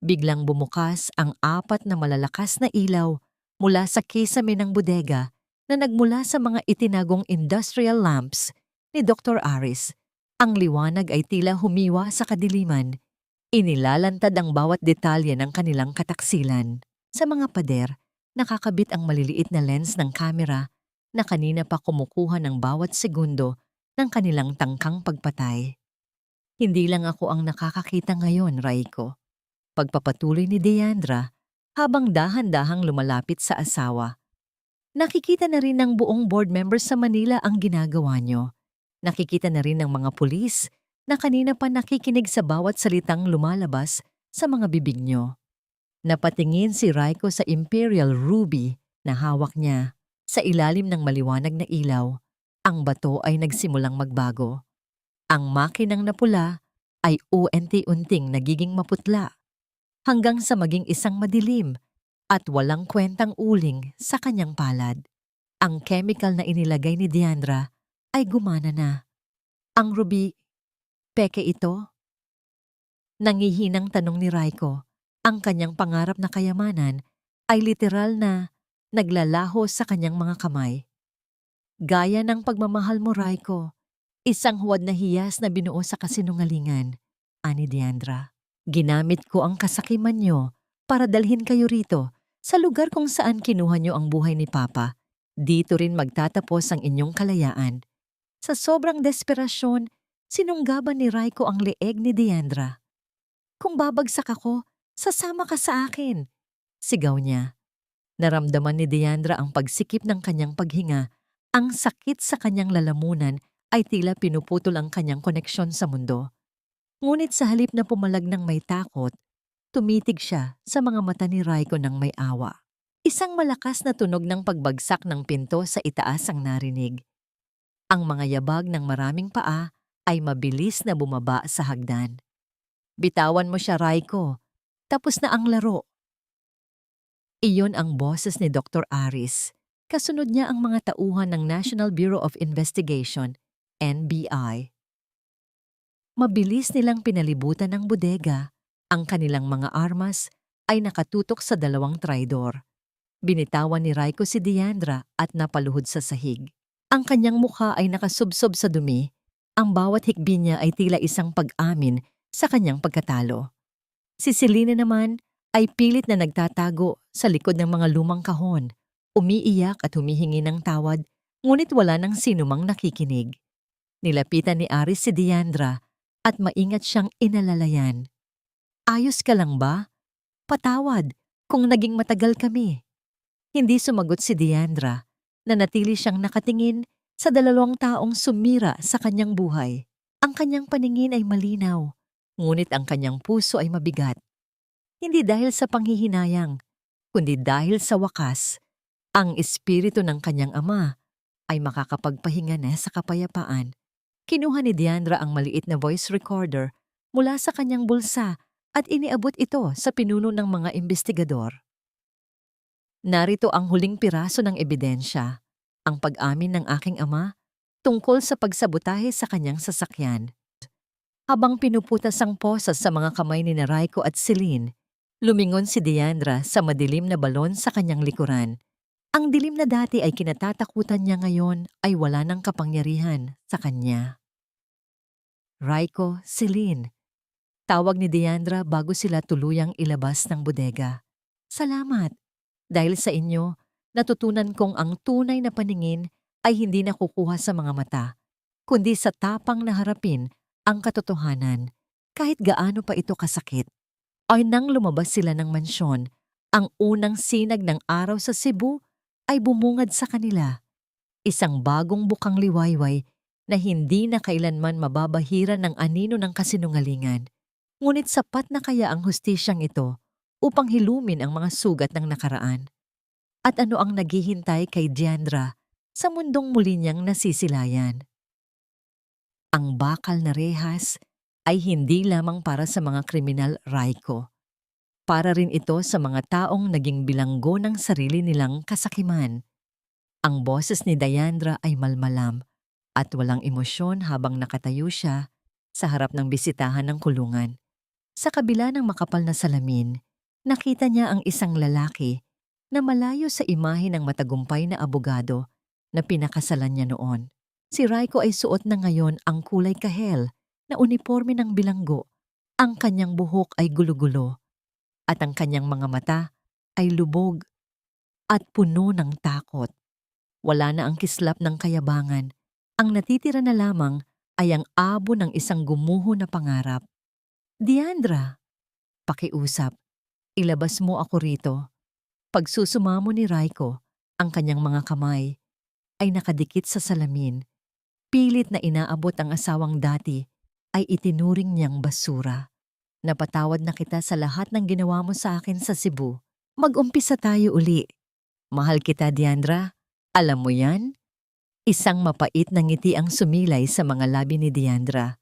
Biglang bumukas ang 4 na malalakas na ilaw mula sa kisame ng bodega na nagmula sa mga itinagong industrial lamps ni Dr. Aris. Ang liwanag ay tila humiwa sa kadiliman. Inilalantad ang bawat detalye ng kanilang kataksilan. Sa mga pader, nakakabit ang maliliit na lens ng kamera na kanina pa kumukuha ng bawat segundo ng kanilang tangkang pagpatay. Hindi lang ako ang nakakakita ngayon, Raiko. Pagpapatuloy ni Deandra habang dahan-dahang lumalapit sa asawa. Nakikita na rin ng buong board members sa Manila ang ginagawa nyo. Nakikita na rin ng mga pulis na kanina pa nakikinig sa bawat salitang lumalabas sa mga bibig nyo. Napatingin si Raiko sa Imperial Ruby na hawak niya. Sa ilalim ng maliwanag na ilaw, ang bato ay nagsimulang magbago. Ang makinang na pula ay unti-unting nagiging maputla hanggang sa maging isang madilim at walang kwentang uling sa kanyang palad. Ang chemical na inilagay ni Deandra ay gumana na. Ang ruby, peke ito? Nangihinang tanong ni Raiko. Ang kanyang pangarap na kayamanan ay literal na naglalaho sa kanyang mga kamay. Gaya ng pagmamahal mo, Raiko, isang huwad na hiyas na binuo sa kasinungalingan, ani Deandra. Ginamit ko ang kasakiman nyo para dalhin kayo rito sa lugar kung saan kinuha nyo ang buhay ni Papa. Dito rin magtatapos ang inyong kalayaan. Sa sobrang desperasyon, sinunggaban ni Raiko ang leeg ni Deandra. Kung babagsak ako, sasama ka sa akin, sigaw niya. Naramdaman ni Deandra ang pagsikip ng kanyang paghinga. Ang sakit sa kanyang lalamunan ay tila pinuputol ang kanyang koneksyon sa mundo. Ngunit sa halip na pumalag ng may takot, tumitig siya sa mga mata ni Raiko ng may awa. Isang malakas na tunog ng pagbagsak ng pinto sa itaas ang narinig. Ang mga yabag ng maraming paa ay mabilis na bumaba sa hagdan. Bitawan mo siya, Raiko. Tapos na ang laro. Iyon ang boses ni Dr. Aris. Kasunod niya ang mga tauhan ng National Bureau of Investigation, NBI. Mabilis nilang pinalibutan ng bodega. Ang kanilang mga armas ay nakatutok sa dalawang traidor. Binitawan ni Raiko si Deandra at napaluhod sa sahig. Ang kanyang mukha ay nakasubsob sa dumi. Ang bawat hikbi niya ay tila isang pag-amin sa kanyang pagkatalo. Si Selena naman ay pilit na nagtatago sa likod ng mga lumang kahon, umiiyak at humihingi ng tawad, ngunit wala nang sinumang nakikinig. Nilapitan ni Aris si Deandra at maingat siyang inalalayan. Ayos ka lang ba? Patawad kung naging matagal kami. Hindi sumagot si Deandra, na natili siyang nakatingin sa 2 taong sumira sa kanyang buhay. Ang kanyang paningin ay malinaw, ngunit ang kanyang puso ay mabigat. Hindi dahil sa panghihinayang, kundi dahil sa wakas, ang espiritu ng kanyang ama ay makakapagpahinga na sa kapayapaan. Kinuha ni Deandra ang maliit na voice recorder mula sa kanyang bulsa at iniabot ito sa pinuno ng mga investigador. Narito ang huling piraso ng ebidensya, ang pag-amin ng aking ama tungkol sa pagsabotahe sa kanyang sasakyan. Habang pinuputas ang posas sa mga kamay ni Raiko at Celine, lumingon si Deandra sa madilim na balon sa kanyang likuran. Ang dilim na dati ay kinatatakutan niya ngayon ay wala ng kapangyarihan sa kanya. Raiko, Celine. Tawag ni Deandra bago sila tuluyang ilabas ng bodega. Salamat. Dahil sa inyo, natutunan kong ang tunay na paningin ay hindi nakukuha sa mga mata, kundi sa tapang na harapin ang katotohanan, kahit gaano pa ito kasakit. Ay nang lumabas sila ng mansyon, ang unang sinag ng araw sa Cebu ay bumungad sa kanila. Isang bagong bukang liwayway na hindi na kailanman mababahira ng anino ng kasinungalingan. Ngunit sapat na kaya ang hustisyang ito upang hilumin ang mga sugat ng nakaraan? At ano ang naghihintay kay Deandra sa mundong muli niyang nasisilayan? Ang bakal na rehas ay hindi lamang para sa mga kriminal, Raiko. Para rin ito sa mga taong naging bilanggo ng sarili nilang kasakiman. Ang boses ni Deandra ay malmalam at walang emosyon habang nakatayo siya sa harap ng bisitahan ng kulungan. Sa kabila ng makapal na salamin, nakita niya ang isang lalaki na malayo sa imahe ng matagumpay na abogado na pinakasalan niya noon. Si Raiko ay suot na ngayon ang kulay kahel na uniforme ng bilanggo Ang kanyang buhok ay gulo-gulo at ang kanyang mga mata ay lubog at puno ng takot. Wala na ang kislap ng kayabangan. Ang natitira na lamang ay ang abo ng isang gumuho na pangarap. Diandra, pakiusap, ilabas mo ako rito. Pagsusumamo ni Raiko, ang kanyang mga kamay ay nakadikit sa salamin. Pilit na inaabot ang asawang dati ay itinuring niyang basura. Napatawad na kita sa lahat ng ginawa mo sa akin sa Cebu. Mag-umpisa tayo uli. Mahal kita, Diandra. Alam mo yan? Isang mapait na ngiti ang sumilay sa mga labi ni Diandra.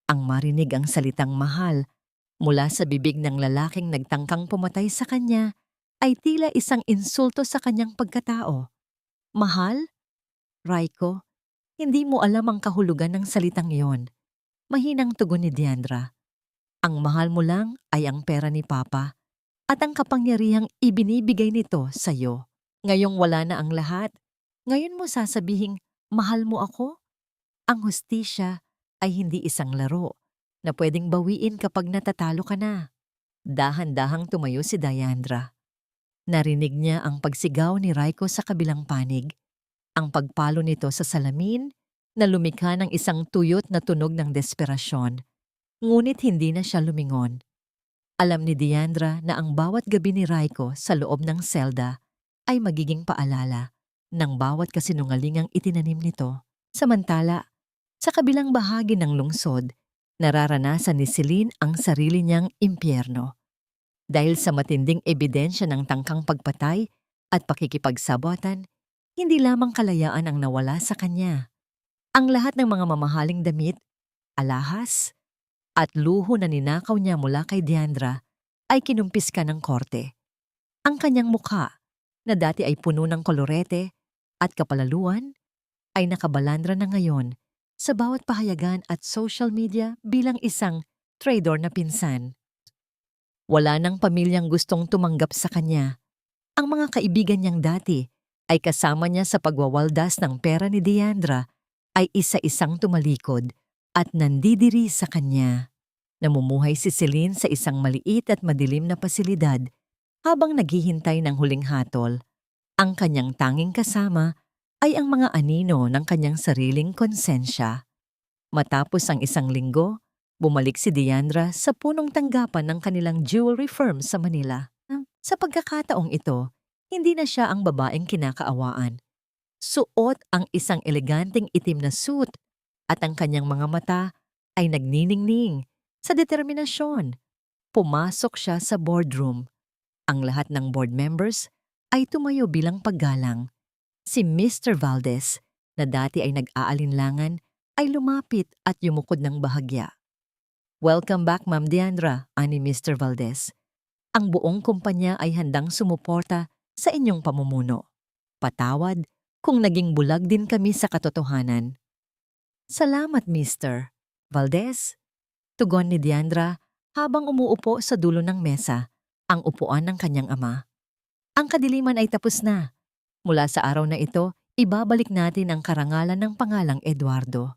Ang marinig ang salitang mahal mula sa bibig ng lalaking nagtangkang pumatay sa kanya ay tila isang insulto sa kanyang pagkatao. Mahal? Raiko, hindi mo alam ang kahulugan ng salitang iyon. Mahinang tugon ni Diandra. Ang mahal mo lang ay ang pera ni Papa at ang kapangyarihang ibinibigay nito sa iyo. Ngayong wala na ang lahat, ngayon mo sasabihing mahal mo ako? Ang hustisya ay hindi isang laro na pwedeng bawiin kapag natatalo ka na. Dahan-dahang tumayo si Diandra. Narinig niya ang pagsigaw ni Raiko sa kabilang panig, ang pagpalo nito sa salamin na lumikha ng isang tuyot na tunog ng desperasyon. Ngunit hindi na siya lumingon. Alam ni Diandra na ang bawat gabi ni Raiko sa loob ng selda ay magiging paalala ng bawat kasinungalingang itinanim nito. Samantala, sa kabilang bahagi ng lungsod, nararanasan ni Celine ang sarili niyang impyerno. Dahil sa matinding ebidensya ng tangkang pagpatay at pakikipagsabwatan, hindi lamang kalayaan ang nawala sa kanya. Ang lahat ng mga mamahaling damit, alahas, at luho na ninakaw niya mula kay Diandra ay kinumpiska ng korte. Ang kanyang mukha, na dati ay puno ng kolorete at kapalaluan, ay nakabalandra na ngayon sa bawat pahayagan at social media bilang isang traitor na pinsan. Wala nang pamilyang gustong tumanggap sa kanya. Ang mga kaibigan niyang dati ay kasama niya sa pagwawaldas ng pera ni Diandra ay isa-isang tumalikod at nandidiri sa kanya. Namumuhay si Celine sa isang maliit at madilim na pasilidad habang naghihintay ng huling hatol. Ang kanyang tanging kasama ay ang mga anino ng kanyang sariling konsensya. Matapos ang isang linggo, bumalik si Diandra sa punong tanggapan ng kanilang jewelry firm sa Manila. Sa pagkakataong ito, hindi na siya ang babaeng kinakaawaan. Suot ang isang eleganteng itim na suit at ang kanyang mga mata ay nagniningning sa determinasyon. Pumasok siya sa boardroom. Ang lahat ng board members ay tumayo bilang paggalang. Si Mr. Valdez, na dati ay nag-aalinlangan, ay lumapit at yumukod ng bahagya. Welcome back, Ma'am Diandra, ani Mr. Valdez. Ang buong kumpanya ay handang sumuporta sa inyong pamumuno. Patawad kung naging bulag din kami sa katotohanan. Salamat, Mr. Valdez. Tugon ni Diandra habang umuupo sa dulo ng mesa, ang upuan ng kanyang ama. Ang kadiliman ay tapos na. Mula sa araw na ito, ibabalik natin ang karangalan ng pangalang Eduardo.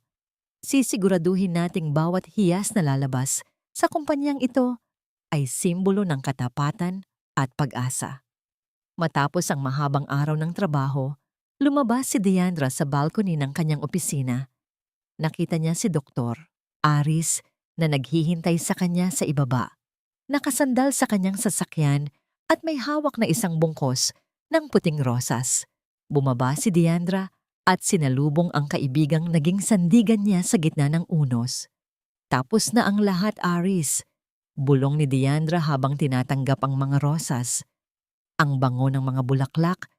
Sisiguraduhin nating bawat hiyas na lalabas sa kumpanyang ito ay simbolo ng katapatan at pag-asa. Matapos ang mahabang araw ng trabaho, lumabas si Diandra sa balcony ng kanyang opisina. Nakita niya si Dr. Aris na naghihintay sa kanya sa ibaba. Nakasandal sa kanyang sasakyan at may hawak na isang bungkos ng puting rosas. Bumaba si Diandra at sinalubong ang kaibigang naging sandigan niya sa gitna ng unos. Tapos na ang lahat, Aris. Bulong ni Diandra habang tinatanggap ang mga rosas. Ang bango ng mga bulaklak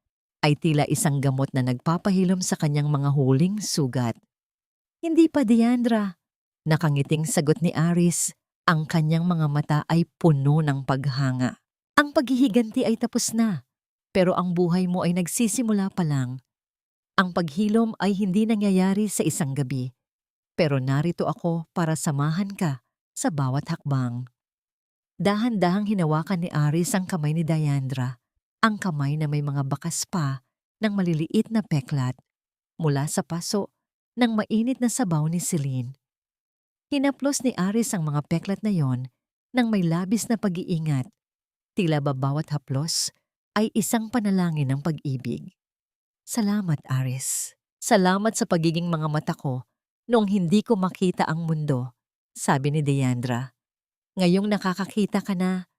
ay tila isang gamot na nagpapahilom sa kanyang mga huling sugat. Hindi pa, Diandra. Nakangiting sagot ni Aris. Ang kanyang mga mata ay puno ng paghanga. Ang paghihiganti ay tapos na, pero ang buhay mo ay nagsisimula pa lang. Ang paghilom ay hindi nangyayari sa isang gabi, pero narito ako para samahan ka sa bawat hakbang. Dahan-dahang hinawakan ni Aris ang kamay ni Diandra, ang kamay na may mga bakas pa ng maliliit na peklat mula sa paso ng mainit na sabaw ni Celine. Hinaplos ni Aris ang mga peklat na yon ng may labis na pag-iingat. Tila ba bawat haplos ay isang panalangin ng pag-ibig. Salamat, Aris. Salamat sa pagiging mga mata ko noong hindi ko makita ang mundo, sabi ni Deandra. Ngayong nakakakita ka na,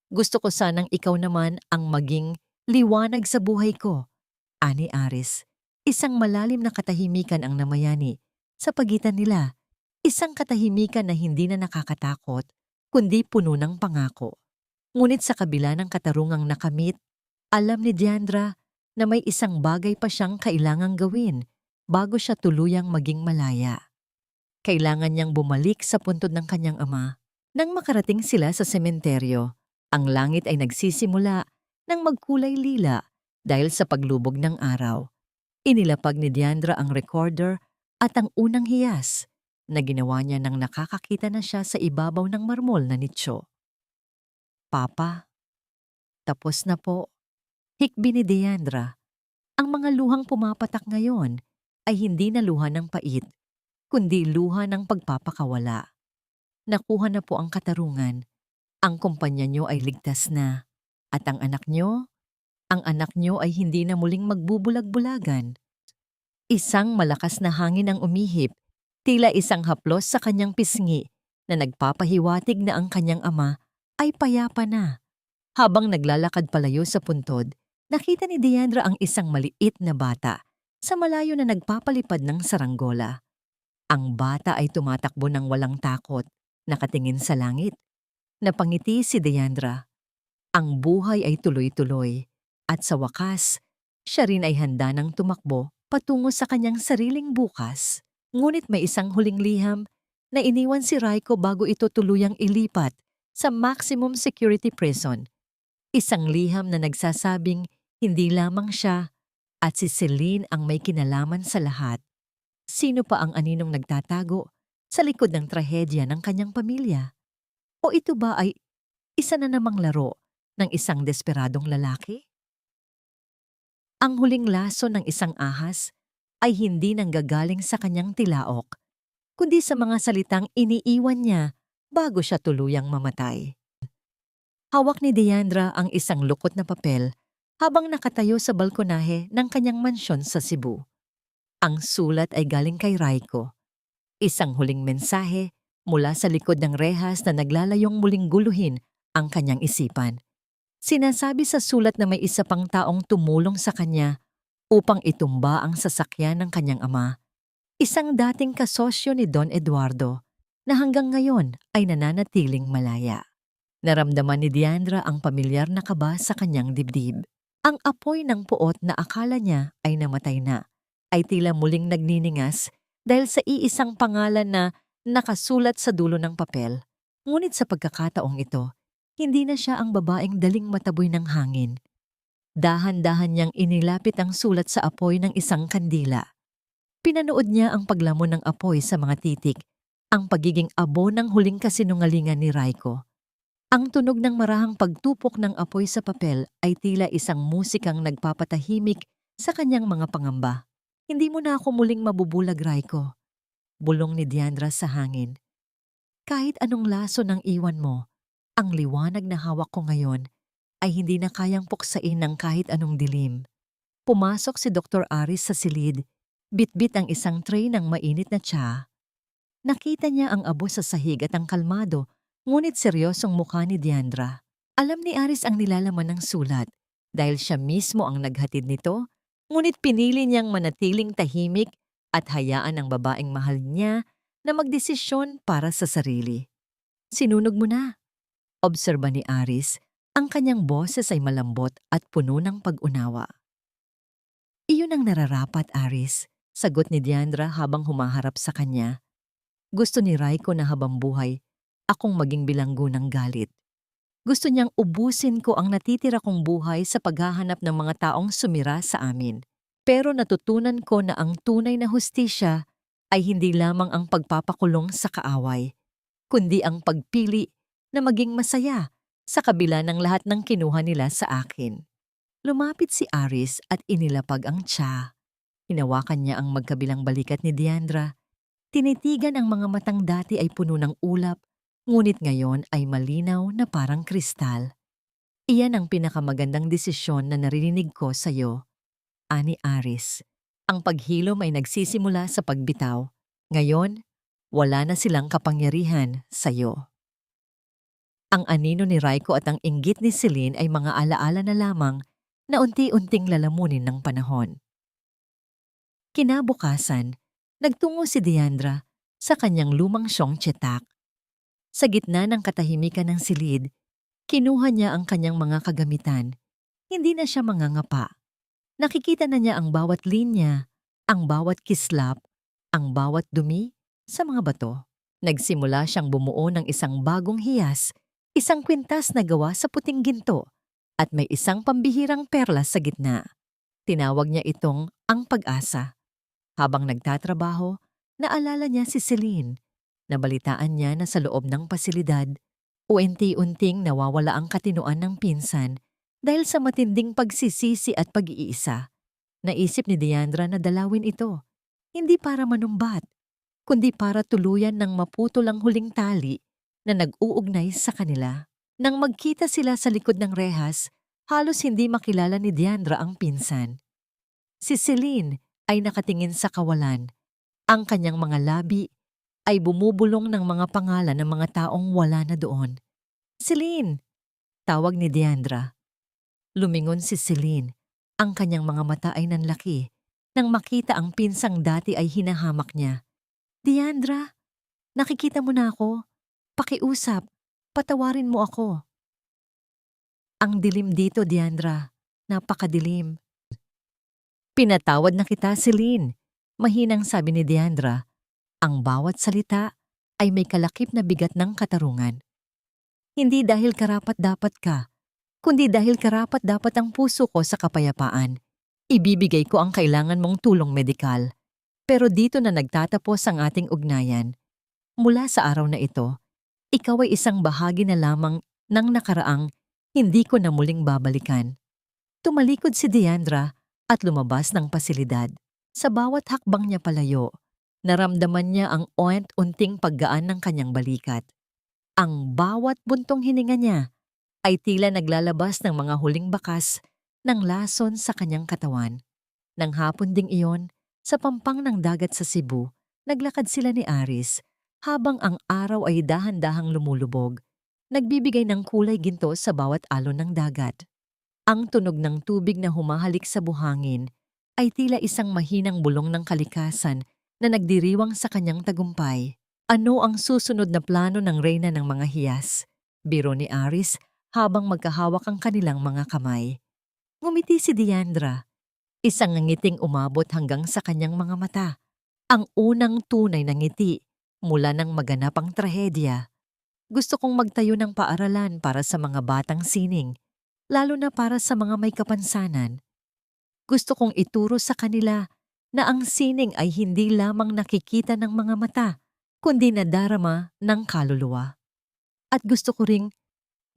gusto ko sanang ikaw naman ang maging liwanag sa buhay ko, ani Aris. Isang malalim na katahimikan ang namayani sa pagitan nila. Isang katahimikan na hindi na nakakatakot, kundi puno ng pangako. Ngunit sa kabila ng katarungang nakamit, alam ni Deandra na may isang bagay pa siyang kailangang gawin bago siya tuluyang maging malaya. Kailangan niyang bumalik sa puntod ng kanyang ama. Nang makarating sila sa sementeryo, ang langit ay nagsisimula ng magkulay lila dahil sa paglubog ng araw. Inilapag ni Deandra ang recorder at ang unang hiyas na ginawa niya nang nakakakita na siya sa ibabaw ng marmol na nicho. Papa, tapos na po. Hikbi ni Deandra. Ang mga luhang pumapatak ngayon ay hindi na luha ng pait, kundi luha ng pagpapakawala. Nakuha na po ang katarungan. Ang kumpanya niyo ay ligtas na. At ang anak niyo ay hindi na muling magbubulag-bulagan. Isang malakas na hangin ang umihip, tila isang haplos sa kanyang pisngi na nagpapahiwatig na ang kanyang ama ay payapa na. Habang naglalakad palayo sa puntod, nakita ni Deandra ang isang maliit na bata sa malayo na nagpapalipad ng saranggola. Ang bata ay tumatakbo ng walang takot, nakatingin sa langit. Napangiti si Deandra. Ang buhay ay tuloy-tuloy at sa wakas, siya rin ay handa ng tumakbo patungo sa kanyang sariling bukas. Ngunit may isang huling liham na iniwan si Raiko bago ito tuluyang ilipat sa maximum security prison. Isang liham na nagsasabing hindi lamang siya at si Celine ang may kinalaman sa lahat. Sino pa ang aninong nagtatago sa likod ng trahedya ng kanyang pamilya? O ito ba ay isa na namang laro ng isang desperadong lalaki? Ang huling laso ng isang ahas ay hindi nanggagaling sa kanyang tilaok, kundi sa mga salitang iniiwan niya bago siya tuluyang mamatay. Hawak ni Deandra ang isang lukot na papel habang nakatayo sa balkonahe ng kanyang mansyon sa Cebu. Ang sulat ay galing kay Raiko. Isang huling mensahe mula sa likod ng rehas na naglalayong muling guluhin ang kanyang isipan. Sinasabi sa sulat na may isa pang taong tumulong sa kanya upang itumba ang sasakyan ng kanyang ama. Isang dating kasosyo ni Don Eduardo na hanggang ngayon ay nananatiling malaya. Naramdaman ni Deandra ang pamilyar na kaba sa kanyang dibdib. Ang apoy ng puot na akala niya ay namatay na ay tila muling nagniningas dahil sa iisang pangalan na nakasulat sa dulo ng papel. Ngunit sa pagkakataong ito, hindi na siya ang babaeng daling mataboy ng hangin. Dahan-dahan niyang inilapit ang sulat sa apoy ng isang kandila. Pinanood niya ang paglamon ng apoy sa mga titik, ang pagiging abo ng huling kasinungalingan ni Raiko. Ang tunog ng marahang pagtupok ng apoy sa papel ay tila isang musikang nagpapatahimik sa kanyang mga pangamba. Hindi mo na ako muling mabubulag, Raiko. Bulong ni Deandra sa hangin. Kahit anong laso ng iwan mo, ang liwanag na hawak ko ngayon ay hindi na kayang puksain ng kahit anong dilim. Pumasok si Dr. Aris sa silid, bitbit ang isang tray ng mainit na tsa. Nakita niya ang abo sa sahig at ang kalmado, ngunit seryosong mukha ni Deandra. Alam ni Aris ang nilalaman ng sulat dahil siya mismo ang naghatid nito, ngunit pinili niyang manatiling tahimik at hayaan ang babaeng mahal niya na magdesisyon para sa sarili. Sinunog mo na. Obserba ni Aris, ang kanyang boses ay malambot at puno ng pag-unawa. Iyon ang nararapat, Aris, sagot ni Deandra habang humaharap sa kanya. Gusto ni Raiko na habang buhay, akong maging bilanggo ng galit. Gusto niyang ubusin ko ang natitira kong buhay sa paghahanap ng mga taong sumira sa amin. Pero natutunan ko na ang tunay na hustisya ay hindi lamang ang pagpapakulong sa kaaway, kundi ang pagpili na maging masaya sa kabila ng lahat ng kinuha nila sa akin. Lumapit si Aris at inilapag ang tsa. Hinawakan niya ang magkabilang balikat ni Deandra. Tinitigan ang mga matang dati ay puno ng ulap, Ngunit ngayon ay malinaw na parang kristal. Iyan ang pinakamagandang desisyon na narinig ko sa iyo, ani Aris. Ang paghilom ay nagsisimula sa pagbitaw. Ngayon, wala na silang kapangyarihan sa iyo. Ang anino ni Raiko at ang inggit ni Celine ay mga alaala na lamang na unti-unting lalamunin ng panahon. Kinabukasan, nagtungo si Diandra sa kanyang lumang siyong tsetak. Sa gitna ng katahimikan ng silid, kinuha niya ang kanyang mga kagamitan. Hindi na siya mangangapa. Nakikita na niya ang bawat linya, ang bawat kislap, ang bawat dumi sa mga bato. Nagsimula siyang bumuo ng isang bagong hiyas, isang kwintas na gawa sa puting ginto, at may isang pambihirang perlas sa gitna. Tinawag niya itong ang pag-asa. Habang nagtatrabaho, naalala niya si Celine. Nabalitaan niya na sa loob ng pasilidad, unti-unting nawawala ang katinoan ng pinsan dahil sa matinding pagsisisi at pag-iisa. Naisip ni Diandra na dalawin ito, hindi para manumbat, kundi para tuluyan ng maputol ang huling tali na nag-uugnay sa kanila. Nang magkita sila sa likod ng rehas, halos hindi makilala ni Diandra ang pinsan. Si Celine ay nakatingin sa kawalan. Ang kanyang mga labi ay bumubulong ng mga pangalan ng mga taong wala na doon. Celine! Tawag ni Diandra. Lumingon si Celine. Ang kanyang mga mata ay nanlaki nang makita ang pinsang dati ay hinahamak niya. Diandra, nakikita mo na ako. Pakiusap, patawarin mo ako. Ang dilim dito, Diandra. Napakadilim. Pinatawad na kita, Celine. Mahinang sabi ni Diandra. Ang bawat salita ay may kalakip na bigat ng katarungan. Hindi dahil karapat-dapat ka, kundi dahil karapat-dapat ang puso ko sa kapayapaan. Ibibigay ko ang kailangan mong tulong medikal. Pero dito na nagtatapos ang ating ugnayan. Mula sa araw na ito, ikaw ay isang bahagi na lamang ng nakaraang hindi ko na muling babalikan. Tumalikod si Diandra at lumabas ng pasilidad. Sa bawat hakbang niya palayo, naramdaman niya ang unting paggaan ng kanyang balikat. Ang bawat buntong hininga niya ay tila naglalabas ng mga huling bakas ng lason sa kanyang katawan. Nang hapon ding iyon, sa pampang ng dagat sa Cebu, naglakad sila ni Aris habang ang araw ay dahan-dahang lumulubog, nagbibigay ng kulay ginto sa bawat alon ng dagat. Ang tunog ng tubig na humahalik sa buhangin ay tila isang mahinang bulong ng kalikasan na nagdiriwang sa kanyang tagumpay. Ano ang susunod na plano ng reyna ng mga hiyas? Biro ni Aris habang magkahawak ang kanilang mga kamay. Ngumiti si Diandra. Isang ngiting umabot hanggang sa kanyang mga mata. Ang unang tunay na ngiti mula ng maganap ang trahedya. Gusto kong magtayo ng paaralan para sa mga batang sining, lalo na para sa mga may kapansanan. Gusto kong ituro sa kanila na ang sining ay hindi lamang nakikita ng mga mata, kundi nadarama ng kaluluwa. At gusto ko ring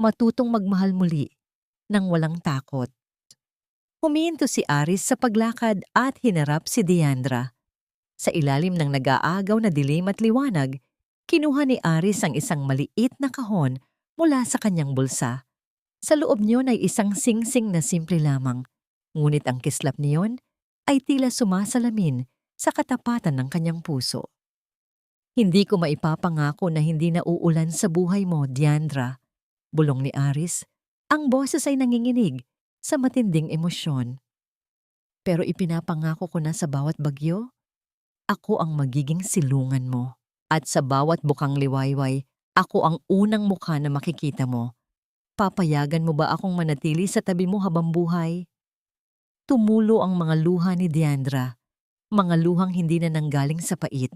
matutong magmahal muli nang walang takot. Huminto si Aris sa paglakad at hinarap si Diandra. Sa ilalim ng nag-aagaw na dilim at liwanag, kinuha ni Aris ang isang maliit na kahon mula sa kanyang bulsa. Sa loob niyon ay isang singsing na simple lamang, ngunit ang kislap niyon ay tila sumasalamin sa katapatan ng kanyang puso. Hindi ko maipapangako na hindi na uulan sa buhay mo, Diandra. Bulong ni Aris, ang boses ay nanginginig sa matinding emosyon. Pero ipinapangako ko na sa bawat bagyo, ako ang magiging silungan mo. At sa bawat bukang liwayway, ako ang unang mukha na makikita mo. Papayagan mo ba akong manatili sa tabi mo habang buhay? Tumulo ang mga luha ni Diandra, mga luhang hindi na nanggaling sa pait,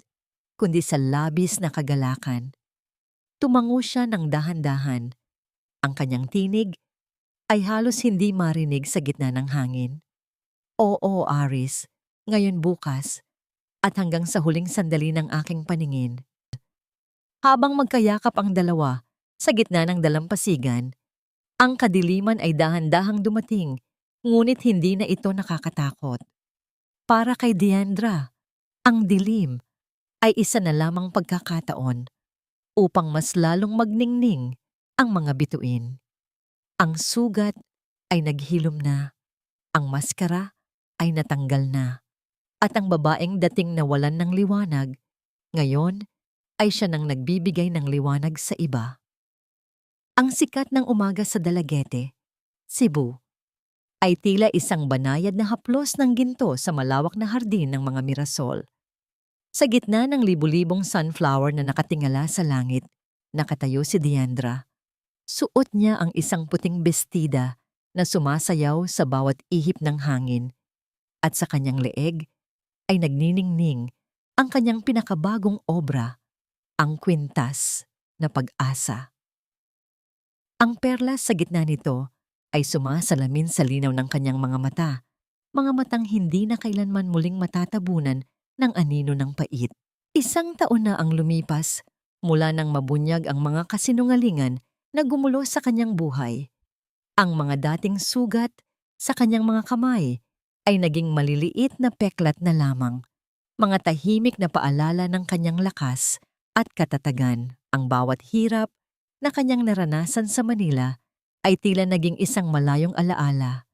kundi sa labis na kagalakan. Tumango siya ng dahan-dahan. Ang kanyang tinig ay halos hindi marinig sa gitna ng hangin. Oo, Aris, ngayon bukas, at hanggang sa huling sandali ng aking paningin. Habang magkayakap ang dalawa sa gitna ng dalampasigan, ang kadiliman ay dahan-dahang dumating, ngunit hindi na ito nakakatakot. Para kay Diandra, ang dilim ay isa na lamang pagkakataon upang mas lalong magningning ang mga bituin. Ang sugat ay naghilom na, ang maskara ay natanggal na, at ang babaeng dating nawalan ng liwanag, ngayon ay siya nang nagbibigay ng liwanag sa iba. Ang sikat ng umaga sa Dalagete, Cebu, ay tila isang banayad na haplos ng ginto sa malawak na hardin ng mga mirasol. Sa gitna ng libu-libong sunflower na nakatingala sa langit, nakatayo si Diandra. Suot niya ang isang puting bestida na sumasayaw sa bawat ihip ng hangin, at sa kanyang leeg ay nagniningning ang kanyang pinakabagong obra, ang kwintas na pag-asa. Ang perlas sa gitna nito ay sumasalamin sa linaw ng kanyang mga matang hindi na kailanman muling matatabunan ng anino ng pait. 1 taon na ang lumipas mula nang mabunyag ang mga kasinungalingan na gumulo sa kanyang buhay. Ang mga dating sugat sa kanyang mga kamay ay naging maliliit na peklat na lamang, mga tahimik na paalala ng kanyang lakas at katatagan. Ang bawat hirap na kanyang naranasan sa Manila ay tila naging isang malayong alaala,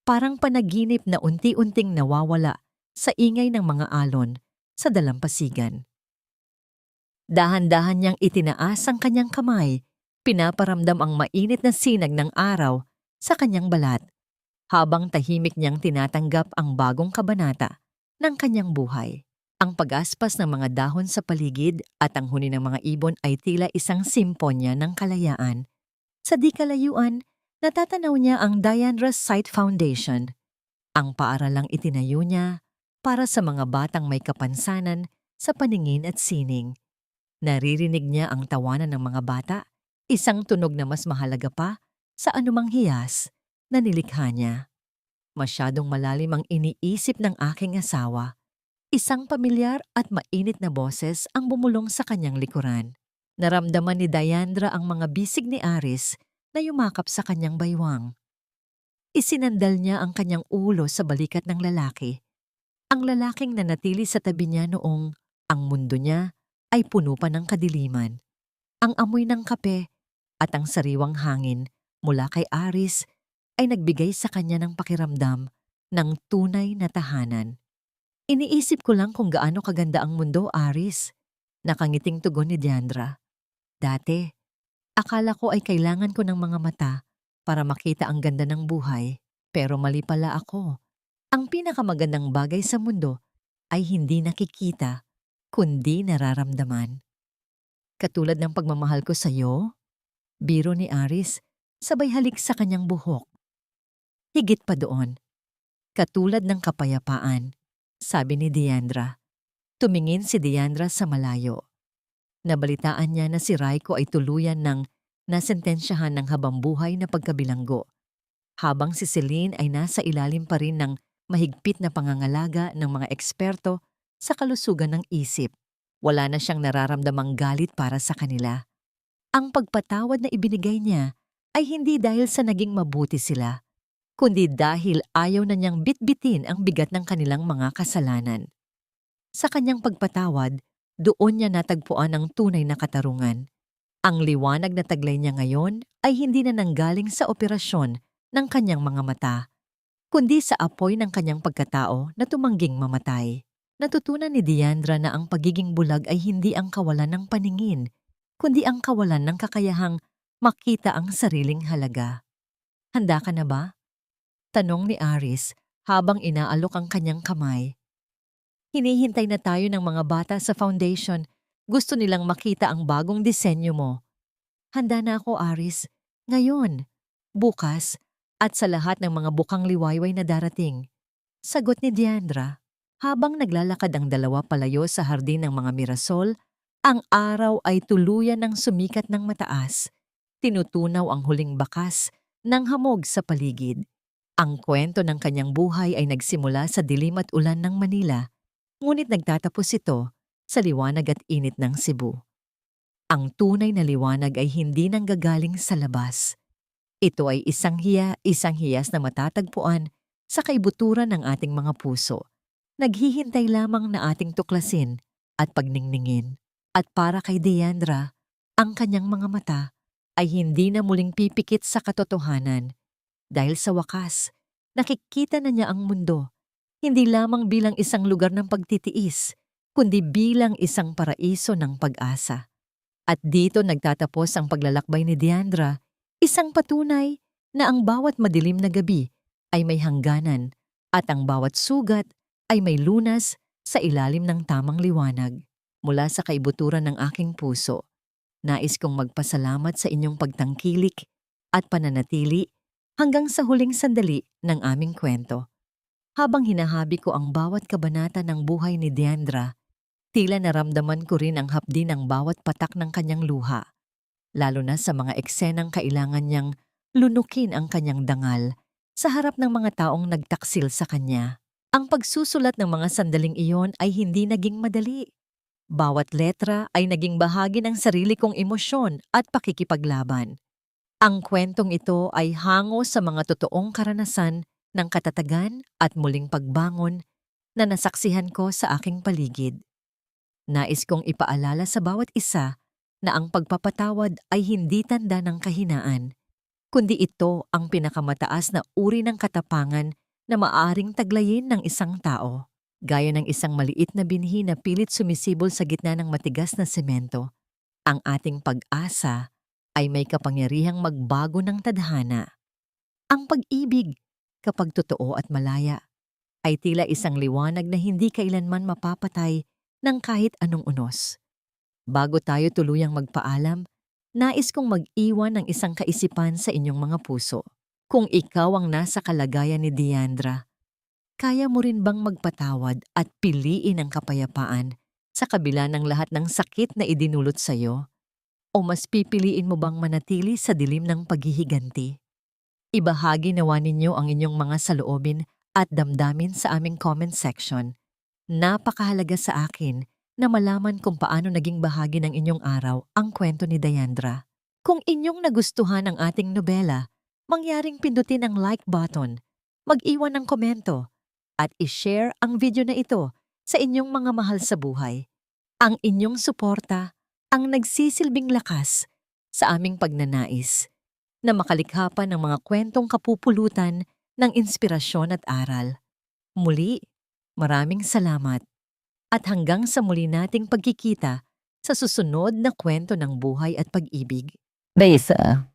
parang panaginip na unti-unting nawawala sa ingay ng mga alon sa dalampasigan. Dahan-dahan niyang itinaas ang kanyang kamay, pinaparamdam ang mainit na sinag ng araw sa kanyang balat, habang tahimik niyang tinatanggap ang bagong kabanata ng kanyang buhay. Ang pag-aspas ng mga dahon sa paligid at ang huni ng mga ibon ay tila isang simponya ng kalayaan. Sa di kalayuan, natatanaw niya ang Diandra Sight Foundation, ang paaralang itinayo niya para sa mga batang may kapansanan sa paningin at sining. Naririnig niya ang tawanan ng mga bata, isang tunog na mas mahalaga pa sa anumang hiyas na nilikha niya. Masyadong malalim ang iniisip ng aking asawa. Isang pamilyar at mainit na boses ang bumulong sa kanyang likuran. Naramdaman ni Diandra ang mga bisig ni Aris na yumakap sa kanyang baywang. Isinandal niya ang kanyang ulo sa balikat ng lalaki. Ang lalaking nanatili sa tabi niya noong ang mundo niya ay puno pa ng kadiliman. Ang amoy ng kape at ang sariwang hangin mula kay Aris ay nagbigay sa kanya ng pakiramdam ng tunay na tahanan. Iniisip ko lang kung gaano kaganda ang mundo, Aris. Nakangiting tugon ni Diandra. Dati, akala ko ay kailangan ko ng mga mata para makita ang ganda ng buhay, pero mali pala ako. Ang pinakamagandang bagay sa mundo ay hindi nakikita, kundi nararamdaman. Katulad ng pagmamahal ko sa iyo, biro ni Aris, sabay halik sa kanyang buhok. Higit pa doon, katulad ng kapayapaan, sabi ni Diandra. Tumingin si Diandra sa malayo. Nabalitaan niya na si Raiko ay tuluyan ng nasentensyahan ng habambuhay na pagkabilanggo, habang si Celine ay nasa ilalim pa rin ng mahigpit na pangangalaga ng mga eksperto sa kalusugan ng isip. Wala na siyang nararamdamang galit para sa kanila. Ang pagpatawad na ibinigay niya ay hindi dahil sa naging mabuti sila, kundi dahil ayaw na niyang bitbitin ang bigat ng kanilang mga kasalanan. Sa kanyang pagpatawad, doon niya natagpuan ang tunay na katarungan. Ang liwanag na taglay niya ngayon ay hindi na nanggaling sa operasyon ng kanyang mga mata, kundi sa apoy ng kanyang pagkatao na tumangging mamatay. Natutunan ni Diandra na ang pagiging bulag ay hindi ang kawalan ng paningin, kundi ang kawalan ng kakayahang makita ang sariling halaga. Handa ka na ba? Tanong ni Aris habang inaalok ang kanyang kamay. Hinihintay na tayo ng mga bata sa foundation. Gusto nilang makita ang bagong disenyo mo. Handa na ako, Aris. Ngayon, bukas, at sa lahat ng mga bukang liwayway na darating. Sagot ni Diandra. Habang naglalakad ang dalawa palayo sa hardin ng mga mirasol, ang araw ay tuluyan ng sumikat ng mataas. Tinutunaw ang huling bakas ng hamog sa paligid. Ang kwento ng kanyang buhay ay nagsimula sa dilim at ulan ng Manila, ngunit nagtatapos ito sa liwanag at init ng Cebu. Ang tunay na liwanag ay hindi nanggagaling sa labas. Ito ay isang hiyas na matatagpuan sa kaibuturan ng ating mga puso. Naghihintay lamang na ating tuklasin at pagningningin. At para kay Diandra, ang kanyang mga mata ay hindi na muling pipikit sa katotohanan dahil sa wakas, nakikita na niya ang mundo hindi lamang bilang isang lugar ng pagtitiis, kundi bilang isang paraiso ng pag-asa. At dito nagtatapos ang paglalakbay ni Deandra, isang patunay na ang bawat madilim na gabi ay may hangganan at ang bawat sugat ay may lunas sa ilalim ng tamang liwanag. Mula sa kaibuturan ng aking puso, nais kong magpasalamat sa inyong pagtangkilik at pananatili hanggang sa huling sandali ng aming kwento. Habang hinahabi ko ang bawat kabanata ng buhay ni Deandra, tila naramdaman ko rin ang hapdi ng bawat patak ng kanyang luha, lalo na sa mga eksenang kailangan niyang lunukin ang kanyang dangal sa harap ng mga taong nagtaksil sa kanya. Ang pagsusulat ng mga sandaling iyon ay hindi naging madali. Bawat letra ay naging bahagi ng sarili kong emosyon at pakikipaglaban. Ang kwentong ito ay hango sa mga totoong karanasan ng katatagan at muling pagbangon na nasaksihan ko sa aking paligid. Nais kong ipaalala sa bawat isa na ang pagpapatawad ay hindi tanda ng kahinaan, kundi ito ang pinakamataas na uri ng katapangan na maaaring taglayin ng isang tao. Gaya ng isang maliit na binhi na pilit sumisibol sa gitna ng matigas na semento, ang ating pag-asa ay may kapangyarihang magbago ng tadhana. Ang pag-ibig, kapag totoo at malaya, ay tila isang liwanag na hindi kailanman mapapatay ng kahit anong unos. Bago tayo tuluyang magpaalam, nais kong mag-iwan ng isang kaisipan sa inyong mga puso. Kung ikaw ang nasa kalagayan ni Deandra, kaya mo rin bang magpatawad at piliin ang kapayapaan sa kabila ng lahat ng sakit na idinulot sa iyo? O mas pipiliin mo bang manatili sa dilim ng paghihiganti? Ibahagi nawa ninyo ang inyong mga saloobin at damdamin sa aming comment section. Napakahalaga sa akin na malaman kung paano naging bahagi ng inyong araw ang kwento ni Deandra. Kung inyong nagustuhan ang ating nobela, mangyaring pindutin ang like button, mag-iwan ng komento, at i-share ang video na ito sa inyong mga mahal sa buhay. Ang inyong suporta ang nagsisilbing lakas sa aming pagnanais na makalikha pa ng mga kwentong kapupulutan ng inspirasyon at aral. Muli, maraming salamat at hanggang sa muli nating pagkikita sa susunod na kwento ng buhay at pag-ibig. Besa.